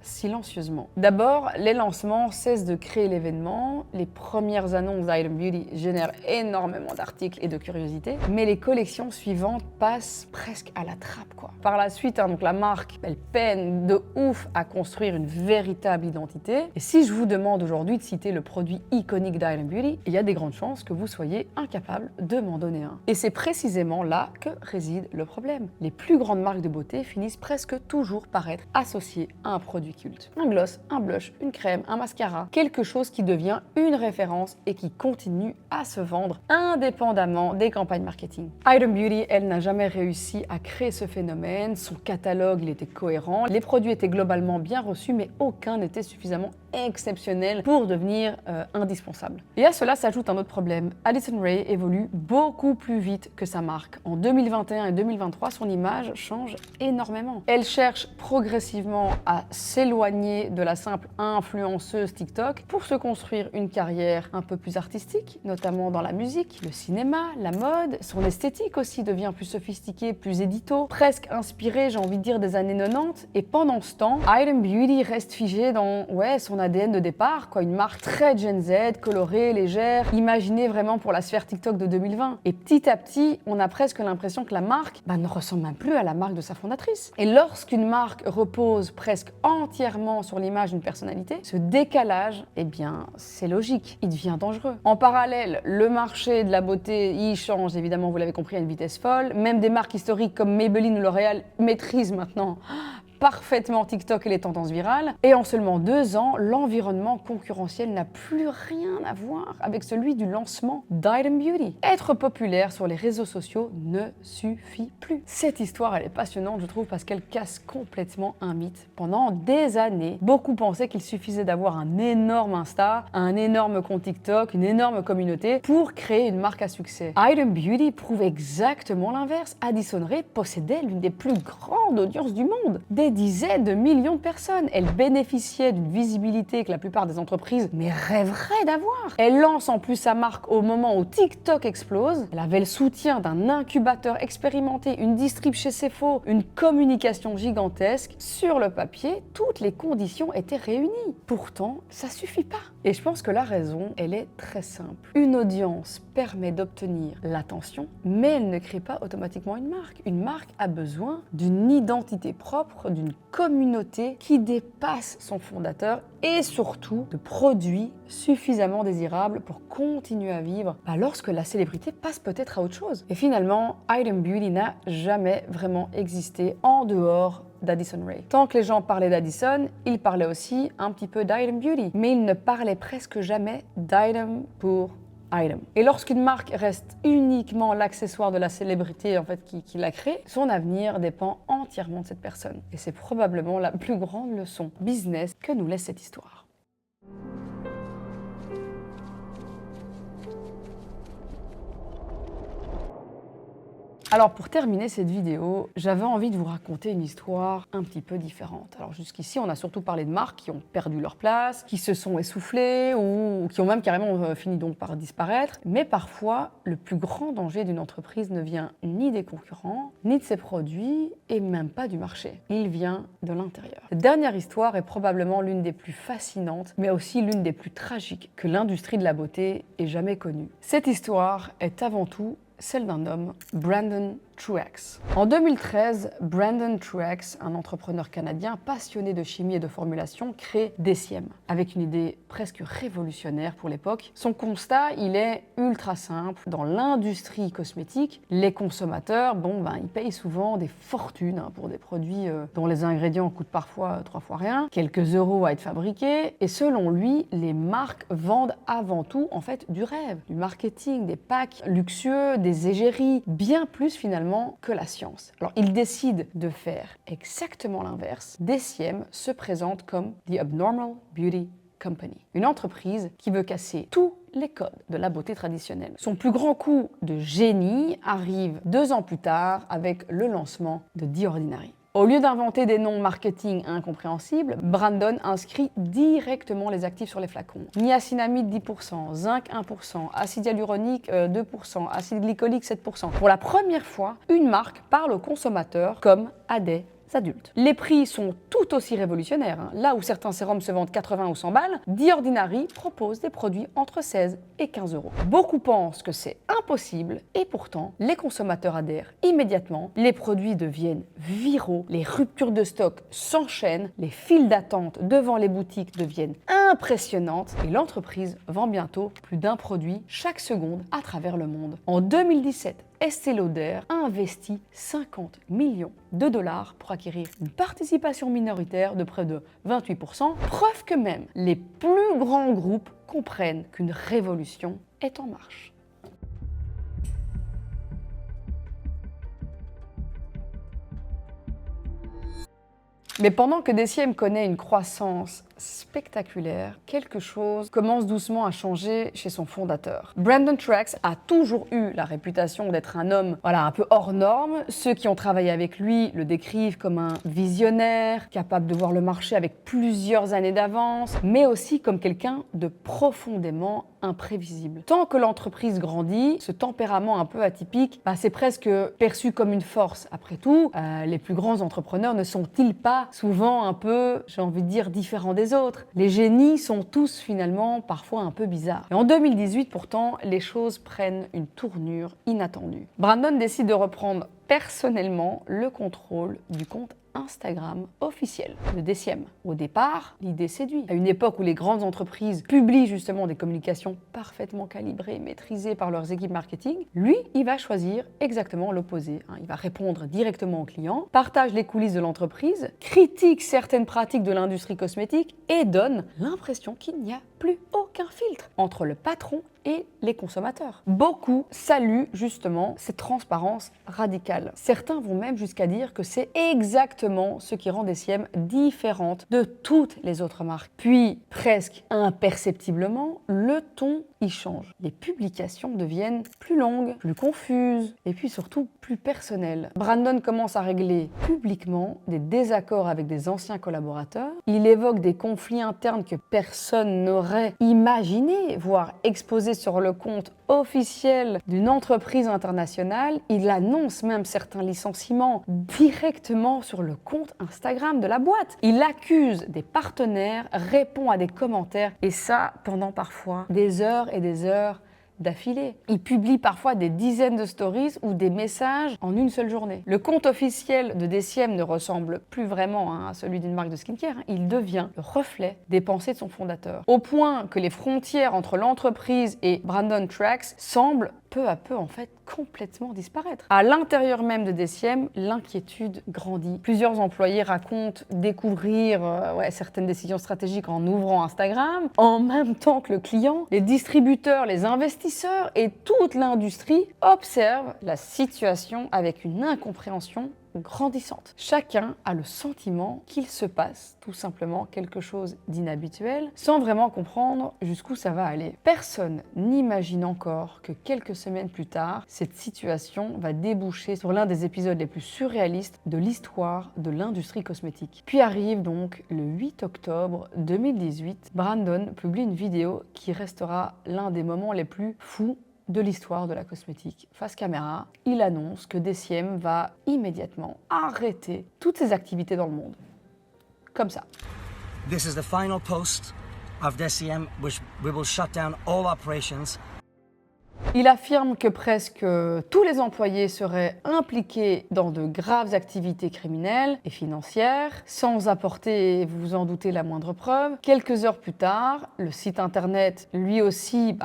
silencieusement. D'abord, les lancements cessent de créer l'événement, les premières annonces d'Item Beauty génèrent énormément d'articles et de curiosité, mais les collections suivantes passent presque à la trappe, quoi. Par la suite, donc la marque, elle peine de ouf à construire une véritable identité, et si je vous demande aujourd'hui de citer le produit iconique d'Item Beauty, il y a des grandes chances que vous soyez incapable de m'en donner un. Et c'est précisément là que réside le problème. Les plus grandes marques de beauté finissent presque toujours par être associées à un produit culte. Un gloss, un blush, une crème, un mascara, quelque chose qui devient une référence et qui continue à se vendre indépendamment des campagnes marketing. Item Beauty, elle n'a jamais réussi à créer ce phénomène, son catalogue il était cohérent, les produits étaient globalement bien reçus mais aucun n'était suffisamment exceptionnel pour devenir indispensable. Et à cela s'ajoute un autre problème. Addison Rae évolue beaucoup plus vite que sa marque. En 2021 et 2023, son image change énormément. Elle cherche progressivement à s'éloigner de la simple influenceuse TikTok pour se construire une carrière un peu plus artistique, notamment dans la musique, le cinéma, la mode. Son esthétique aussi devient plus sophistiquée, plus édito, presque inspirée, j'ai envie de dire, des années 90. Et pendant ce temps, Item Beauty reste figée dans son ADN de départ, une marque très Gen Z, colorée, légère, imaginée vraiment pour la sphère TikTok de 2020. Et petit à petit, on a presque l'impression que la marque ne ressemble même plus à la marque de sa fondatrice. Et lorsqu'une marque repose presque entièrement sur l'image d'une personnalité, ce décalage, c'est logique, il devient dangereux. En parallèle, le marché de la beauté, il change, évidemment, vous l'avez compris, à une vitesse folle. Même des marques historiques comme Maybelline ou L'Oréal maîtrisent maintenant parfaitement TikTok et les tendances virales. Et en seulement 2 ans, l'environnement concurrentiel n'a plus rien à voir avec celui du lancement d'Item Beauty. Être populaire sur les réseaux sociaux ne suffit plus. Cette histoire, elle est passionnante, je trouve, parce qu'elle casse complètement un mythe. Pendant des années, beaucoup pensaient qu'il suffisait d'avoir un énorme Insta, un énorme compte TikTok, une énorme communauté pour créer une marque à succès. Item Beauty prouve exactement l'inverse. Addison Rae possédait l'une des plus grandes audiences du monde. Des dizaines de millions de personnes. Elle bénéficiait d'une visibilité que la plupart des entreprises rêveraient d'avoir. Elle lance en plus sa marque au moment où TikTok explose. Elle avait le soutien d'un incubateur expérimenté, une distrib chez Sephora, une communication gigantesque. Sur le papier, toutes les conditions étaient réunies. Pourtant, ça suffit pas. Et je pense que la raison, elle est très simple. Une audience permet d'obtenir l'attention, mais elle ne crée pas automatiquement une marque. Une marque a besoin d'une identité propre, d'une communauté qui dépasse son fondateur et surtout de produits suffisamment désirables pour continuer à vivre lorsque la célébrité passe peut-être à autre chose. Et finalement, Item Beauty n'a jamais vraiment existé en dehors d'Addison Rae. Tant que les gens parlaient d'Addison, ils parlaient aussi un petit peu d'Item Beauty, mais ils ne parlaient presque jamais d'item pour item. Et lorsqu'une marque reste uniquement l'accessoire de la célébrité en fait, qui l'a créée, son avenir dépend entièrement de cette personne. Et c'est probablement la plus grande leçon business que nous laisse cette histoire. Alors pour terminer cette vidéo, j'avais envie de vous raconter une histoire un petit peu différente. Alors jusqu'ici, on a surtout parlé de marques qui ont perdu leur place, qui se sont essoufflées ou qui ont même carrément fini donc par disparaître. Mais parfois, le plus grand danger d'une entreprise ne vient ni des concurrents, ni de ses produits, et même pas du marché. Il vient de l'intérieur. Cette dernière histoire est probablement l'une des plus fascinantes, mais aussi l'une des plus tragiques que l'industrie de la beauté ait jamais connue. Cette histoire est avant tout celle d'un homme, Brandon Truex. En 2013, Brandon Truex, un entrepreneur canadien passionné de chimie et de formulation, crée DCM, avec une idée presque révolutionnaire pour l'époque. Son constat, il est ultra simple. Dans l'industrie cosmétique, les consommateurs, ils payent souvent des fortunes pour des produits dont les ingrédients coûtent parfois 3 fois rien, quelques euros à être fabriqués. Et selon lui, les marques vendent avant tout en fait du rêve, du marketing, des packs luxueux, des égéries, bien plus finalement que la science. Alors, il décide de faire exactement l'inverse. DCM se présente comme The Abnormal Beauty Company, une entreprise qui veut casser tous les codes de la beauté traditionnelle. Son plus grand coup de génie arrive 2 ans plus tard avec le lancement de The Ordinary. Au lieu d'inventer des noms marketing incompréhensibles, Brandon inscrit directement les actifs sur les flacons. Niacinamide 10%, zinc 1%, acide hyaluronique 2%, acide glycolique 7%. Pour la première fois, une marque parle aux consommateurs comme à des adultes. Les prix sont tout aussi révolutionnaires. Là où certains sérums se vendent 80 ou 100 balles, The Ordinary propose des produits entre 16 et 15 euros. Beaucoup pensent que c'est impossible et pourtant, les consommateurs adhèrent immédiatement. Les produits deviennent viraux, les ruptures de stock s'enchaînent, les files d'attente devant les boutiques deviennent impressionnantes et l'entreprise vend bientôt plus d'un produit chaque seconde à travers le monde. En 2017, Estée Lauder a investi 50 millions de dollars pour acquérir une participation minoritaire de près de 28%, preuve que même les plus grands groupes comprennent qu'une révolution est en marche. Mais pendant que DCM connaît une croissance spectaculaire, quelque chose commence doucement à changer chez son fondateur. Brandon Truex a toujours eu la réputation d'être un homme un peu hors norme. Ceux qui ont travaillé avec lui le décrivent comme un visionnaire, capable de voir le marché avec plusieurs années d'avance, mais aussi comme quelqu'un de profondément imprévisible. Tant que l'entreprise grandit, ce tempérament un peu atypique, c'est presque perçu comme une force. Après tout, les plus grands entrepreneurs ne sont-ils pas souvent un peu, j'ai envie de dire, différents des autres? Les génies sont tous finalement parfois un peu bizarres. Et en 2018, pourtant, les choses prennent une tournure inattendue. Brandon décide de reprendre personnellement le contrôle du compte Instagram officiel de DCM. Au départ, l'idée séduit. À une époque où les grandes entreprises publient justement des communications parfaitement calibrées, maîtrisées par leurs équipes marketing, lui, il va choisir exactement l'opposé. Il va répondre directement aux clients, partage les coulisses de l'entreprise, critique certaines pratiques de l'industrie cosmétique et donne l'impression qu'il n'y a plus aucun filtre entre le patron et les consommateurs. Beaucoup saluent justement cette transparence radicale. Certains vont même jusqu'à dire que c'est exactement ce qui rend DCM différente de toutes les autres marques. Puis, presque imperceptiblement, le ton y change. Les publications deviennent plus longues, plus confuses et puis surtout plus personnelles. Brandon commence à régler publiquement des désaccords avec des anciens collaborateurs. Il évoque des conflits internes que personne n'aurait imaginé, voire exposé sur le compte officiel d'une entreprise internationale. Il annonce même certains licenciements directement sur le compte Instagram de la boîte. Il accuse des partenaires, répond à des commentaires et ça pendant parfois des heures et des heures d'affilée. Il publie parfois des dizaines de stories ou des messages en une seule journée. Le compte officiel de DCM ne ressemble plus vraiment à celui d'une marque de skincare. Il devient le reflet des pensées de son fondateur. Au point que les frontières entre l'entreprise et Brandon Truex semblent peu à peu en fait complètement disparaître. À l'intérieur même de DCM, l'inquiétude grandit. Plusieurs employés racontent découvrir certaines décisions stratégiques en ouvrant Instagram, en même temps que le client, les distributeurs, les investisseurs et toute l'industrie observent la situation avec une incompréhension grandissante. Chacun a le sentiment qu'il se passe tout simplement quelque chose d'inhabituel, sans vraiment comprendre jusqu'où ça va aller. Personne n'imagine encore que quelques semaines plus tard, cette situation va déboucher sur l'un des épisodes les plus surréalistes de l'histoire de l'industrie cosmétique. Puis arrive donc le 8 octobre 2018, Brandon publie une vidéo qui restera l'un des moments les plus fous de l'histoire de la cosmétique. Face caméra, il annonce que DCM va immédiatement arrêter toutes ses activités dans le monde. Comme ça. This is the final post of DCM, which we will shut down all operations. Il affirme que presque tous les employés seraient impliqués dans de graves activités criminelles et financières, sans apporter, vous vous en doutez, la moindre preuve. Quelques heures plus tard, le site internet, lui aussi,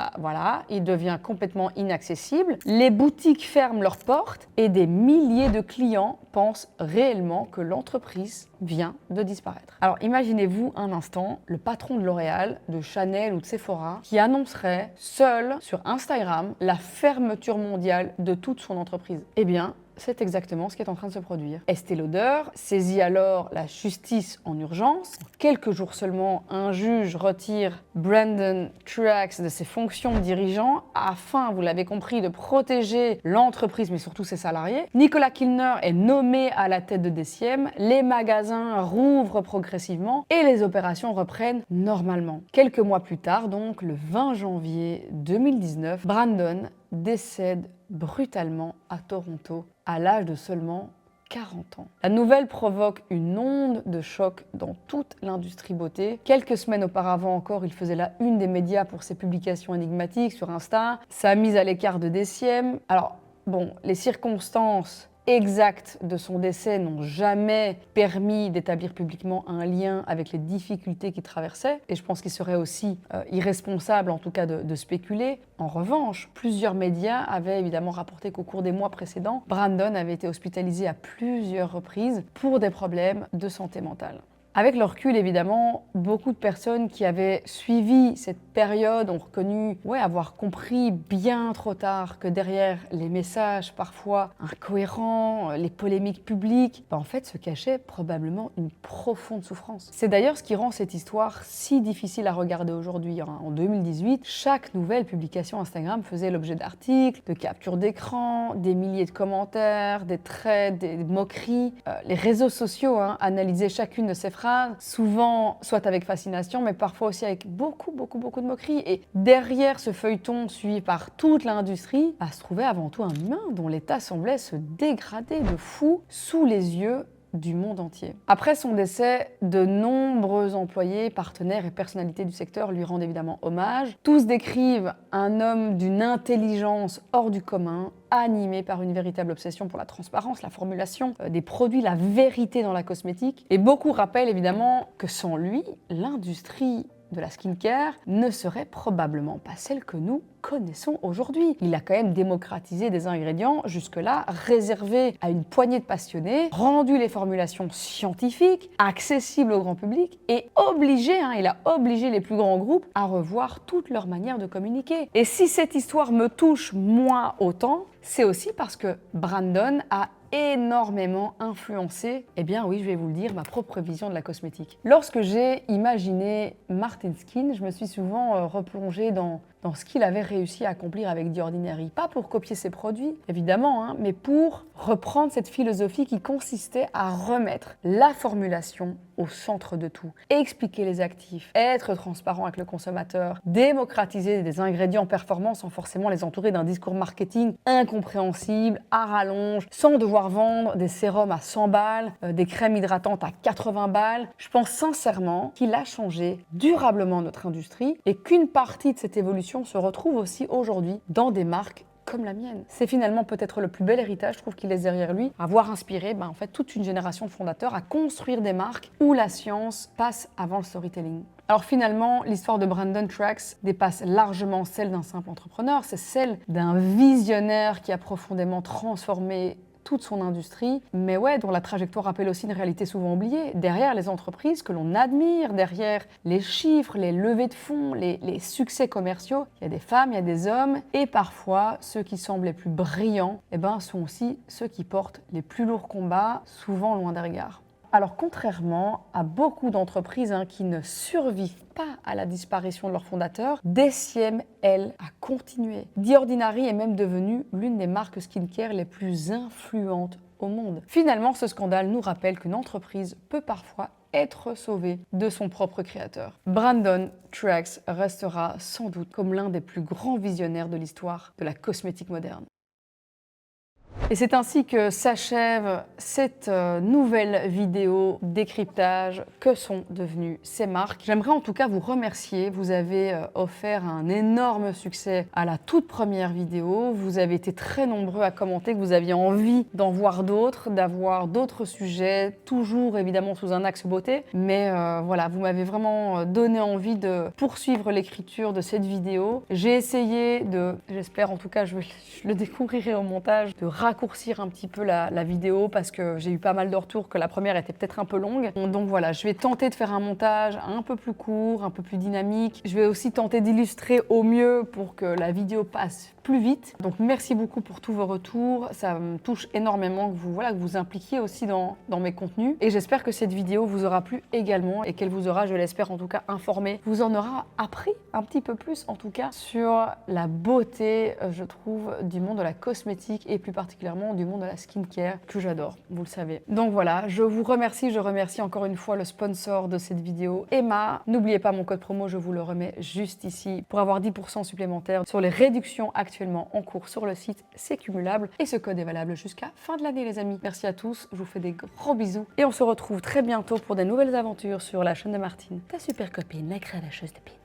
il devient complètement inaccessible. Les boutiques ferment leurs portes et des milliers de clients pensent réellement que l'entreprise vient de disparaître. Alors imaginez-vous un instant le patron de L'Oréal, de Chanel ou de Sephora qui annoncerait seul sur Instagram la fermeture mondiale de toute son entreprise. Eh bien, c'est exactement ce qui est en train de se produire. Estée Lauder saisit alors la justice en urgence. En quelques jours seulement, un juge retire Brandon Truax de ses fonctions de dirigeant afin, vous l'avez compris, de protéger l'entreprise, mais surtout ses salariés. Nicolas Kilner est nommé à la tête de DCM. Les magasins rouvrent progressivement et les opérations reprennent normalement. Quelques mois plus tard, donc le 20 janvier 2019, Brandon décède brutalement à Toronto à l'âge de seulement 40 ans. La nouvelle provoque une onde de choc dans toute l'industrie beauté. Quelques semaines auparavant encore, il faisait la une des médias pour ses publications énigmatiques sur Insta, sa mise à l'écart de DCM. Alors, les circonstances exactes de son décès n'ont jamais permis d'établir publiquement un lien avec les difficultés qu'il traversait, et je pense qu'il serait aussi irresponsable en tout cas de spéculer. En revanche, plusieurs médias avaient évidemment rapporté qu'au cours des mois précédents, Brandon avait été hospitalisé à plusieurs reprises pour des problèmes de santé mentale. Avec le recul, évidemment, beaucoup de personnes qui avaient suivi cette période ont reconnu avoir compris bien trop tard que derrière les messages parfois incohérents, les polémiques publiques, en fait se cachait probablement une profonde souffrance. C'est d'ailleurs ce qui rend cette histoire si difficile à regarder aujourd'hui. En 2018, chaque nouvelle publication Instagram faisait l'objet d'articles, de captures d'écran, des milliers de commentaires, des traits, des moqueries. Les réseaux sociaux analysaient chacune de ces phrases, souvent soit avec fascination, mais parfois aussi avec beaucoup de moqueries. Et derrière ce feuilleton suivi par toute l'industrie, se trouvait avant tout un humain dont l'état semblait se dégrader de fou sous les yeux du monde entier. Après son décès, de nombreux employés, partenaires et personnalités du secteur lui rendent évidemment hommage. Tous décrivent un homme d'une intelligence hors du commun, animé par une véritable obsession pour la transparence, la formulation des produits, la vérité dans la cosmétique. Et beaucoup rappellent évidemment que sans lui, l'industrie de la skincare ne serait probablement pas celle que nous connaissons aujourd'hui. Il a quand même démocratisé des ingrédients jusque-là réservés à une poignée de passionnés, rendu les formulations scientifiques, accessibles au grand public et il a obligé les plus grands groupes à revoir toute leur manière de communiquer. Et si cette histoire me touche moi autant, c'est aussi parce que Brandon a énormément influencé, je vais vous le dire, ma propre vision de la cosmétique. Lorsque j'ai imaginé Martin Skin, je me suis souvent replongée dans ce qu'il avait réussi à accomplir avec The Ordinary. Pas pour copier ses produits, évidemment, mais pour reprendre cette philosophie qui consistait à remettre la formulation au centre de tout, expliquer les actifs, être transparent avec le consommateur, démocratiser des ingrédients performants sans forcément les entourer d'un discours marketing incompréhensible, à rallonge, sans devoir vendre des sérums à 100 balles, des crèmes hydratantes à 80 balles. Je pense sincèrement qu'il a changé durablement notre industrie et qu'une partie de cette évolution se retrouve aussi aujourd'hui dans des marques comme la mienne. C'est finalement peut-être le plus bel héritage, je trouve, qu'il laisse derrière lui, avoir inspiré en fait, toute une génération de fondateurs à construire des marques où la science passe avant le storytelling. Alors finalement, l'histoire de Brandon Trax dépasse largement celle d'un simple entrepreneur, c'est celle d'un visionnaire qui a profondément transformé toute son industrie, mais ouais, dont la trajectoire rappelle aussi une réalité souvent oubliée. Derrière les entreprises que l'on admire, derrière les chiffres, les levées de fonds, les succès commerciaux, il y a des femmes, il y a des hommes, et parfois, ceux qui semblent les plus brillants, sont aussi ceux qui portent les plus lourds combats, souvent loin des regards. Alors contrairement à beaucoup d'entreprises qui ne survivent pas à la disparition de leur fondateur, DCM, elle, a continué. The Ordinary est même devenue l'une des marques skincare les plus influentes au monde. Finalement, ce scandale nous rappelle qu'une entreprise peut parfois être sauvée de son propre créateur. Brandon Trax restera sans doute comme l'un des plus grands visionnaires de l'histoire de la cosmétique moderne. Et c'est ainsi que s'achève cette nouvelle vidéo décryptage que sont devenues ces marques. J'aimerais en tout cas vous remercier. Vous avez offert un énorme succès à la toute première vidéo. Vous avez été très nombreux à commenter que vous aviez envie d'en voir d'autres, d'avoir d'autres sujets, toujours évidemment sous un axe beauté. Mais voilà, vous m'avez vraiment donné envie de poursuivre l'écriture de cette vidéo. J'ai essayé j'espère en tout cas, je le découvrirai au montage, de raccourcir un petit peu la vidéo parce que j'ai eu pas mal de retours que la première était peut-être un peu longue. Donc voilà, je vais tenter de faire un montage un peu plus court, un peu plus dynamique. Je vais aussi tenter d'illustrer au mieux pour que la vidéo passe plus vite. Donc merci beaucoup pour tous vos retours. Ça me touche énormément que vous impliquiez aussi dans mes contenus. Et j'espère que cette vidéo vous aura plu également et qu'elle vous aura, je l'espère en tout cas, informé. Vous en aura appris un petit peu plus en tout cas sur la beauté, je trouve, du monde de la cosmétique et plus particulièrement du monde de la skincare que j'adore, vous le savez. Donc voilà, je vous remercie, je remercie encore une fois le sponsor de cette vidéo, Emma. N'oubliez pas mon code promo, je vous le remets juste ici pour avoir 10% supplémentaire sur les réductions actuellement en cours sur le site, c'est cumulable et ce code est valable jusqu'à fin de l'année les amis. Merci à tous, je vous fais des gros bisous et on se retrouve très bientôt pour des nouvelles aventures sur la chaîne de Martine, ta super copine, la cravacheuse de pin.